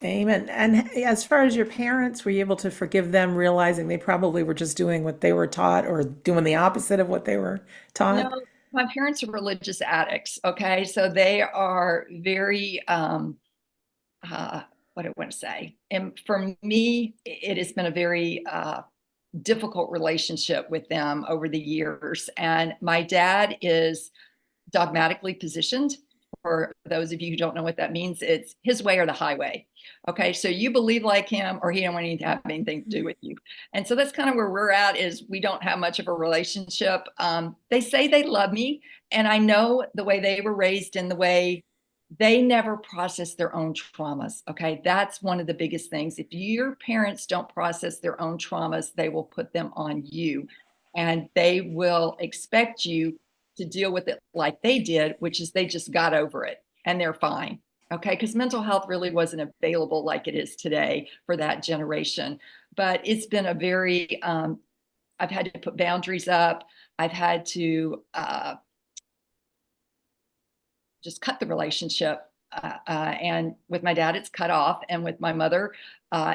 Amen. And as far as your parents, were you able to forgive them, realizing they probably were just doing what they were taught or doing the opposite of what they were taught? No, my parents are religious addicts. Okay. So they are very, uh, what do I want to say? And for me, it has been a very difficult relationship with them over the years. And my dad is dogmatically positioned. For those of you who don't know what that means, it's his way or the highway. Okay, so you believe like him, or he don't want to have anything to do with you. And so that's kind of where we're at. Is we don't have much of a relationship. They say they love me, and I know the way they were raised and the way they never process their own traumas. Okay, that's one of the biggest things. If your parents don't process their own traumas, they will put them on you, and they will expect you to deal with it like they did, which is they just got over it and they're fine. Okay, because mental health really wasn't available like it is today for that generation. But it's been a very, I've had to put boundaries up. I've had to just cut the relationship. And with my dad, it's cut off. And with my mother,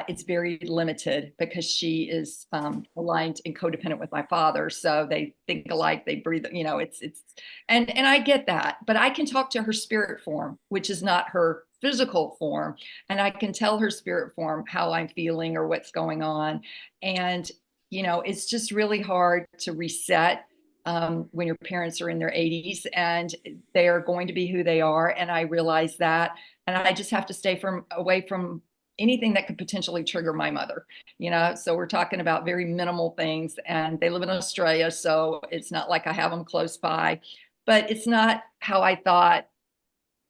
it's very limited because she is aligned and codependent with my father. So they think alike, they breathe, and I get that, but I can talk to her spirit form, which is not her physical form. And I can tell her spirit form how I'm feeling or what's going on. And, it's just really hard to reset when your parents are in their 80s and they are going to be who they are. And I realize that. And I just have to stay away from anything that could potentially trigger my mother. So we're talking about very minimal things, and they live in Australia. So it's not like I have them close by, but it's not how I thought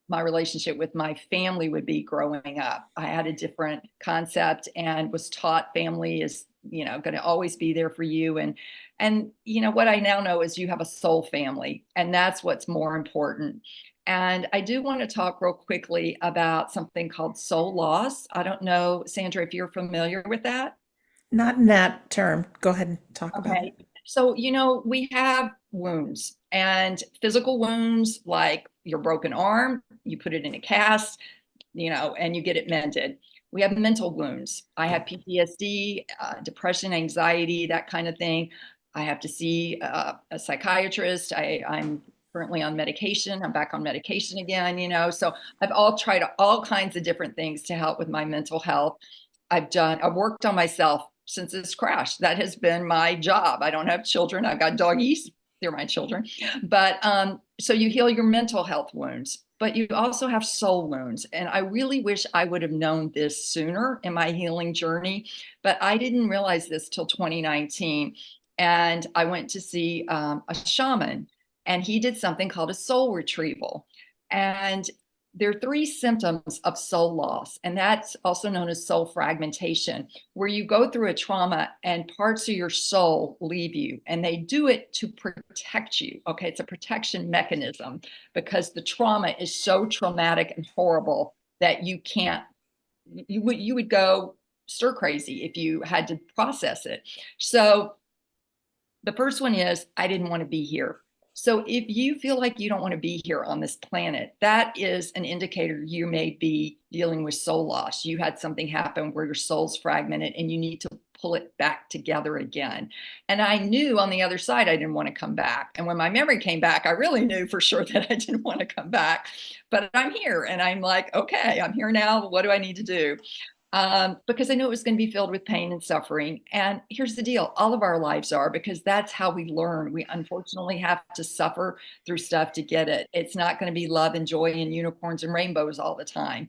my relationship with my family would be growing up. I had a different concept and was taught family is, going to always be there for you. And what I now know is you have a soul family, and that's what's more important. And I do want to talk real quickly about something called soul loss. I don't know, Sandra, if you're familiar with that. Not in that term. Go ahead and talk about it. Okay. So, we have wounds, and physical wounds like your broken arm, you put it in a cast, and you get it mended. We have mental wounds. I have PTSD, depression, anxiety, that kind of thing. I have to see a psychiatrist. I'm currently on medication. I'm back on medication again, So I've tried all kinds of different things to help with my mental health. I've worked on myself since this crash. That has been my job. I don't have children. I've got doggies. They're my children. But so you heal your mental health wounds, but you also have soul wounds. And I really wish I would have known this sooner in my healing journey, but I didn't realize this till 2019. And I went to see a shaman, and he did something called a soul retrieval. And there are three symptoms of soul loss, and that's also known as soul fragmentation, where you go through a trauma and parts of your soul leave you, and they do it to protect you. Okay, it's a protection mechanism because the trauma is so traumatic and horrible that you would go stir crazy if you had to process it. So the first one is, I didn't want to be here. So if you feel like you don't want to be here on this planet, that is an indicator you may be dealing with soul loss. You had something happen where your soul's fragmented and you need to pull it back together again. And I knew on the other side, I didn't want to come back. And when my memory came back, I really knew for sure that I didn't want to come back. But I'm here, and I'm like, okay, I'm here now. What do I need to do? Because I knew it was going to be filled with pain and suffering. And here's the deal, all of our lives are, because that's how we learn. We unfortunately have to suffer through stuff to get it. It's not going to be love and joy and unicorns and rainbows all the time.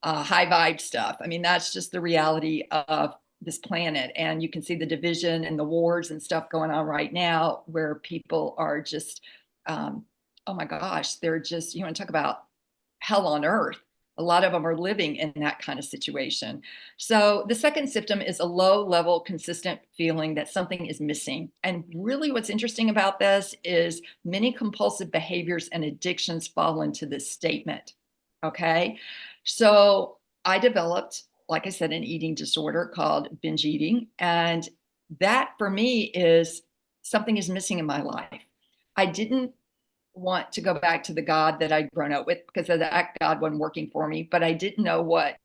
High vibe stuff. I mean, that's just the reality of this planet. And you can see the division and the wars and stuff going on right now, where people are just, oh my gosh, they're just, you want to talk about hell on earth. A lot of them are living in that kind of situation. So the second symptom is a low level, consistent feeling that something is missing. And really, what's interesting about this is many compulsive behaviors and addictions fall into this statement. Okay. So I developed, like I said, an eating disorder called binge eating. And that for me is something is missing in my life. I didn't want to go back to the God that I'd grown up with because that God wasn't working for me, but I didn't know what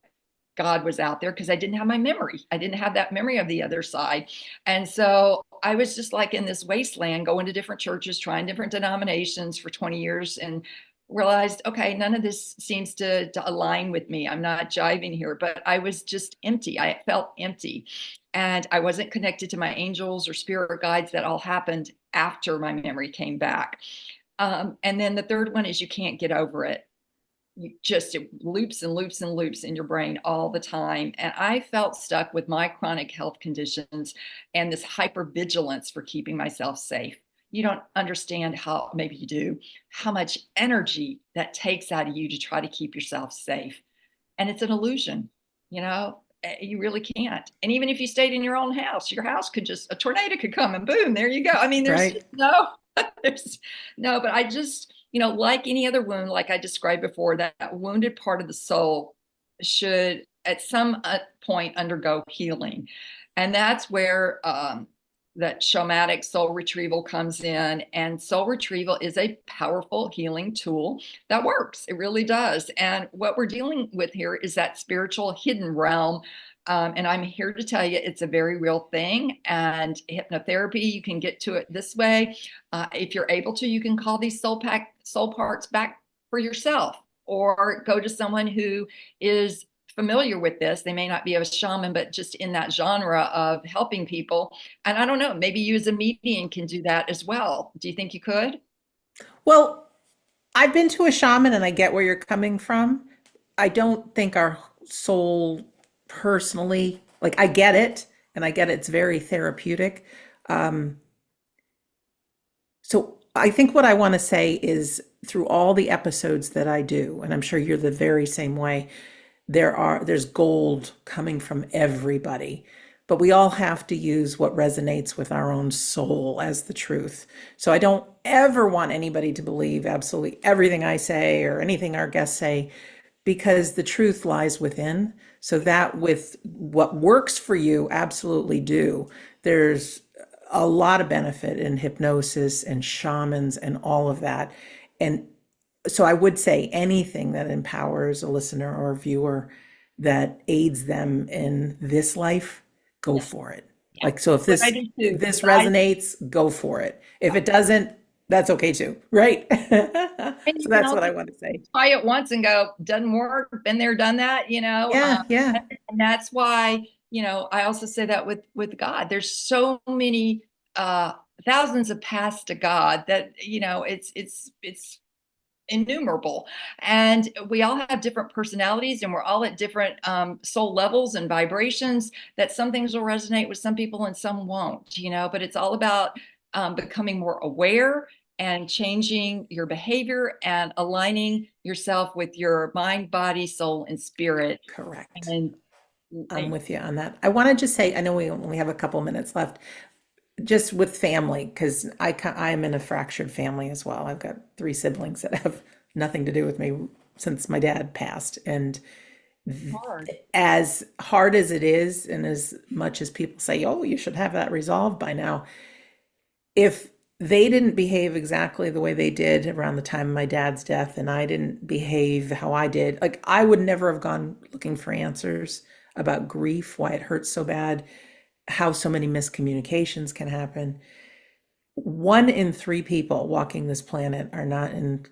God was out there because I didn't have my memory. I didn't have that memory of the other side. And so I was just like in this wasteland, going to different churches, trying different denominations for 20 years and realized, okay, none of this seems to align with me. I'm not jiving here, but I was just empty. I felt empty. And I wasn't connected to my angels or spirit guides. That all happened after my memory came back. And then the third one is you can't get over it. It loops and loops and loops in your brain all the time. And I felt stuck with my chronic health conditions and this hypervigilance for keeping myself safe. You don't understand how, maybe you do, how much energy that takes out of you to try to keep yourself safe. And it's an illusion, you really can't. And even if you stayed in your own house, your house could just, a tornado could come and boom, there you go. I mean, there's Right. no, there's no, but I just, like any other wound, like I described before, that wounded part of the soul should at some point undergo healing. And that's where that shamanic soul retrieval comes in. And soul retrieval is a powerful healing tool that works. It really does. And what we're dealing with here is that spiritual hidden realm. And I'm here to tell you it's a very real thing. And hypnotherapy, you can get to it this way. If you're able to, you can call these soul parts back for yourself, or go to someone who is familiar with this. They may not be a shaman, but just in that genre of helping people. And I don't know, maybe you as a medium can do that as well. Do you think you could? Well, I've been to a shaman and I get where you're coming from. I don't think our soul personally, like I get it and I get it's very therapeutic. Um, so I think what I want to say is through all the episodes that I do, and I'm sure you're the very same way, there's gold coming from everybody, but we all have to use what resonates with our own soul as the truth. So I don't ever want anybody to believe absolutely everything I say or anything our guests say, because the truth lies within. So that with what works for you, absolutely do. There's a lot of benefit in hypnosis and shamans and all of that. And so I would say anything that empowers a listener or a viewer that aids them in this life, go Yeah. for it. Yeah. Like, so if But I this do if too. this But I resonates, go for it. If it doesn't, that's okay too, right? And So you can that's what also I want to say. try it once and go, doesn't work, been there, done that. Yeah, yeah, And that's why, I also say that with God. There's so many uh thousands of paths to God that, it's innumerable. And we all have different personalities and we're all at different soul levels and vibrations, that some things will resonate with some people and some won't. But it's all about becoming more aware and changing your behavior and aligning yourself with your mind, body, soul, and spirit. correct. And I'm with you on that. I want to just say, I know we only have a couple minutes left, just with family, because I'm in a fractured family as well. I've got three siblings that have nothing to do with me since my dad passed. And hard. as hard as it is, and as much as people say, oh, you should have that resolved by now, if they didn't behave exactly the way they did around the time of my dad's death, and I didn't behave how I did, like I would never have gone looking for answers about grief, why it hurts so bad, how so many miscommunications can happen. 1 in 3 people walking this planet are not in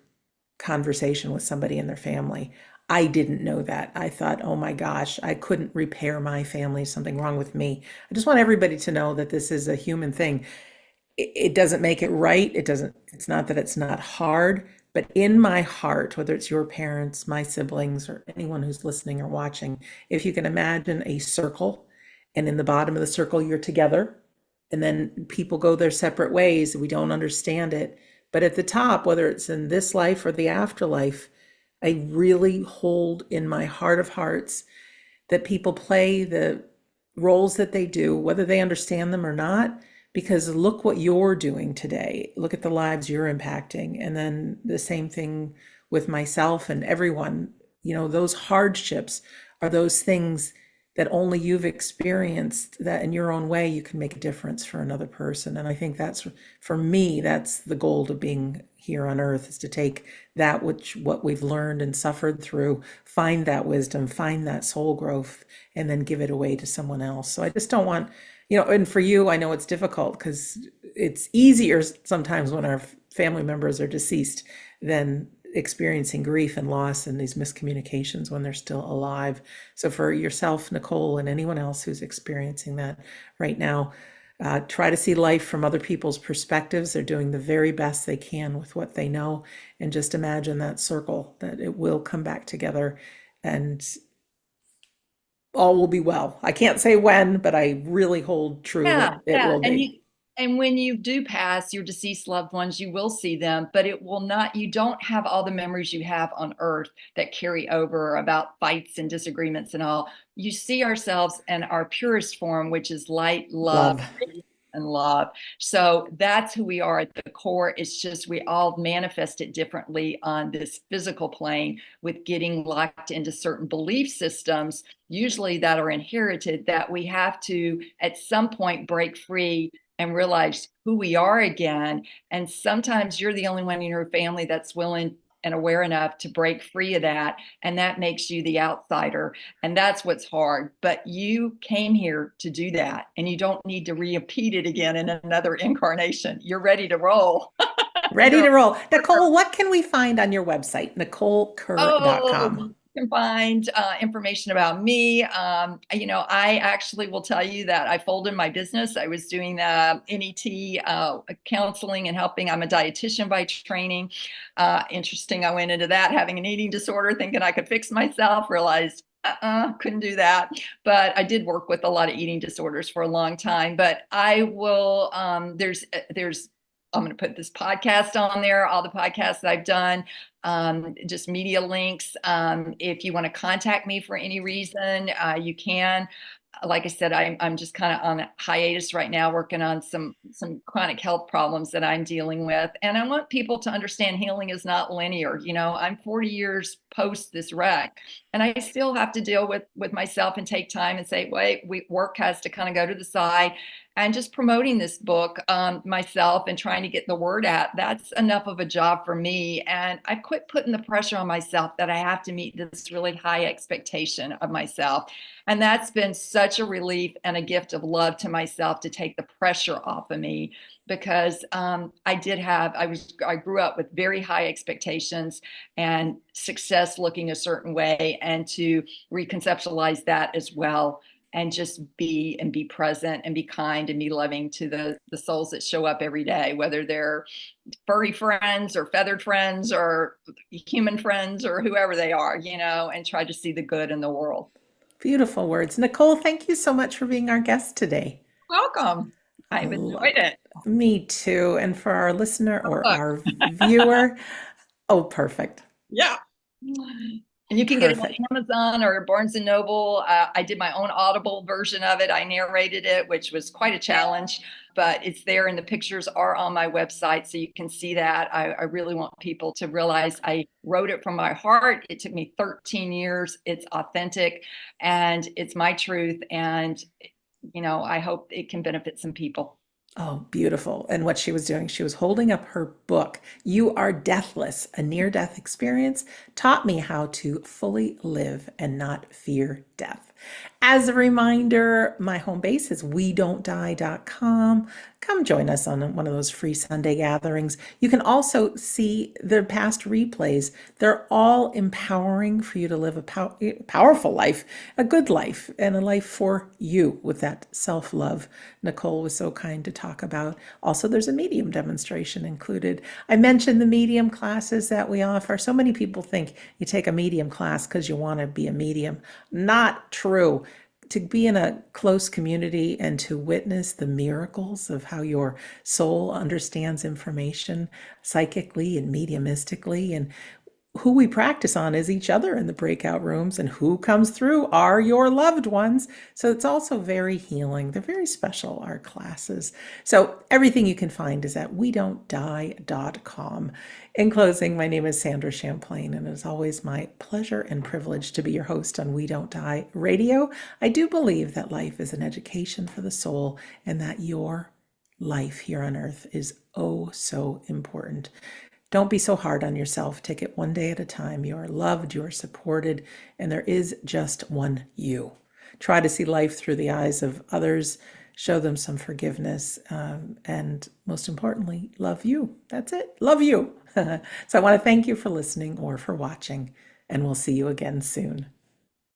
conversation with somebody in their family. I didn't know that. I thought, oh my gosh, I couldn't repair my family, something wrong with me. I just want everybody to know that this is a human thing. It doesn't make it right. It's not that it's not hard, but in my heart, whether it's your parents, my siblings, or anyone who's listening or watching, if you can imagine a circle, and in the bottom of the circle, you're together, and then people go their separate ways. We don't understand it. But at the top, whether it's in this life or the afterlife, I really hold in my heart of hearts that people play the roles that they do, whether they understand them or not, because look what you're doing today. Look at the lives you're impacting. And then the same thing with myself and everyone. Those hardships are those things that only you've experienced, that in your own way you can make a difference for another person. And I think that's, for me, that's the goal of being here on earth, is to take that which what we've learned and suffered through, find that wisdom, find that soul growth, and then give it away to someone else. So I just don't want, and for you, I know it's difficult because it's easier sometimes when our family members are deceased than experiencing grief and loss and these miscommunications when they're still alive. So for yourself, Nicole, and anyone else who's experiencing that right now, try to see life from other people's perspectives. They're doing the very best they can with what they know. And just imagine that circle, that it will come back together and all will be well. I can't say when, but I really hold true Yeah, that it yeah. will be. And when you do pass your deceased loved ones, you will see them, but it will not, you don't have all the memories you have on earth that carry over about fights and disagreements and all. You see ourselves in our purest form, which is light, love, Love. and love. So that's who we are at the core. It's just we all manifest it differently on this physical plane with getting locked into certain belief systems, usually that are inherited, that we have to at some point break free and realize who we are again. And sometimes you're the only one in your family that's willing and aware enough to break free of that. And that makes you the outsider. And that's what's hard. But you came here to do that. And you don't need to repeat it again in another incarnation. You're ready to roll. Ready to roll. Nicole, what can we find on your website, Oh, nicolekerr.com? you can find information about me. I actually will tell you that I folded my business. I was doing the NET counseling and helping. I'm a dietitian by training. Interesting. I went into that having an eating disorder, thinking I could fix myself, realized couldn't do that. But I did work with a lot of eating disorders for a long time. But I will, there's, I'm going to put this podcast on there, all the podcasts that I've done, just media links. If you want to contact me for any reason, you can. Like I said, I'm just kind of on a hiatus right now, working on some chronic health problems that I'm dealing with. And I want people to understand healing is not linear. I'm 40 years post this wreck, and I still have to deal with myself and take time and say, wait, work has to kind of go to the side. And just promoting this book myself and trying to get the word out, that's enough of a job for me. And I quit putting the pressure on myself that I have to meet this really high expectation of myself. And that's been such a relief and a gift of love to myself to take the pressure off of me, because I grew up with very high expectations and success looking a certain way, and to reconceptualize that as well, and just be present and be kind and be loving to the souls that show up every day, whether they're furry friends or feathered friends or human friends or whoever they are, and try to see the good in the world. Beautiful words. Nicole, thank you so much for being our guest today. Welcome. I've enjoyed it. Me too. And for our listener or Look, our viewer, oh, perfect. yeah. And you can get it on Perfect. Amazon or Barnes and Noble. I did my own Audible version of it. I narrated it, which was quite a challenge, but it's there, and the pictures are on my website, so you can see that. I really want people to realize I wrote it from my heart. It took me 13 years. It's authentic, and it's my truth. And, I hope it can benefit some people. Oh, beautiful. And what she was doing, she was holding up her book, You Are Deathless, a near-death experience, taught me how to fully live and not fear death. As a reminder, my home base is wedon'tdie.com. Come join us on one of those free Sunday gatherings. You can also see the past replays. They're all empowering for you to live a powerful life, a good life, and a life for you with that self-love Nicole was so kind to talk about. Also, there's a medium demonstration included. I mentioned the medium classes that we offer. So many people think you take a medium class because you want to be a medium. Not true. To be in a close community and to witness the miracles of how your soul understands information psychically and mediumistically, and who we practice on is each other in the breakout rooms, and who comes through are your loved ones. So it's also very healing. They're very special, our classes. So everything you can find is at we-don't-die.com. In closing, my name is Sandra Champlain, and it is always my pleasure and privilege to be your host on We Don't Die Radio. I do believe that life is an education for the soul, and that your life here on earth is oh so important. Don't be so hard on yourself. Take it one day at a time. You are loved, you are supported, and there is just one you. Try to see life through the eyes of others, show them some forgiveness, and most importantly, love you. That's it. Love you. So I want to thank you for listening or for watching, and we'll see you again soon.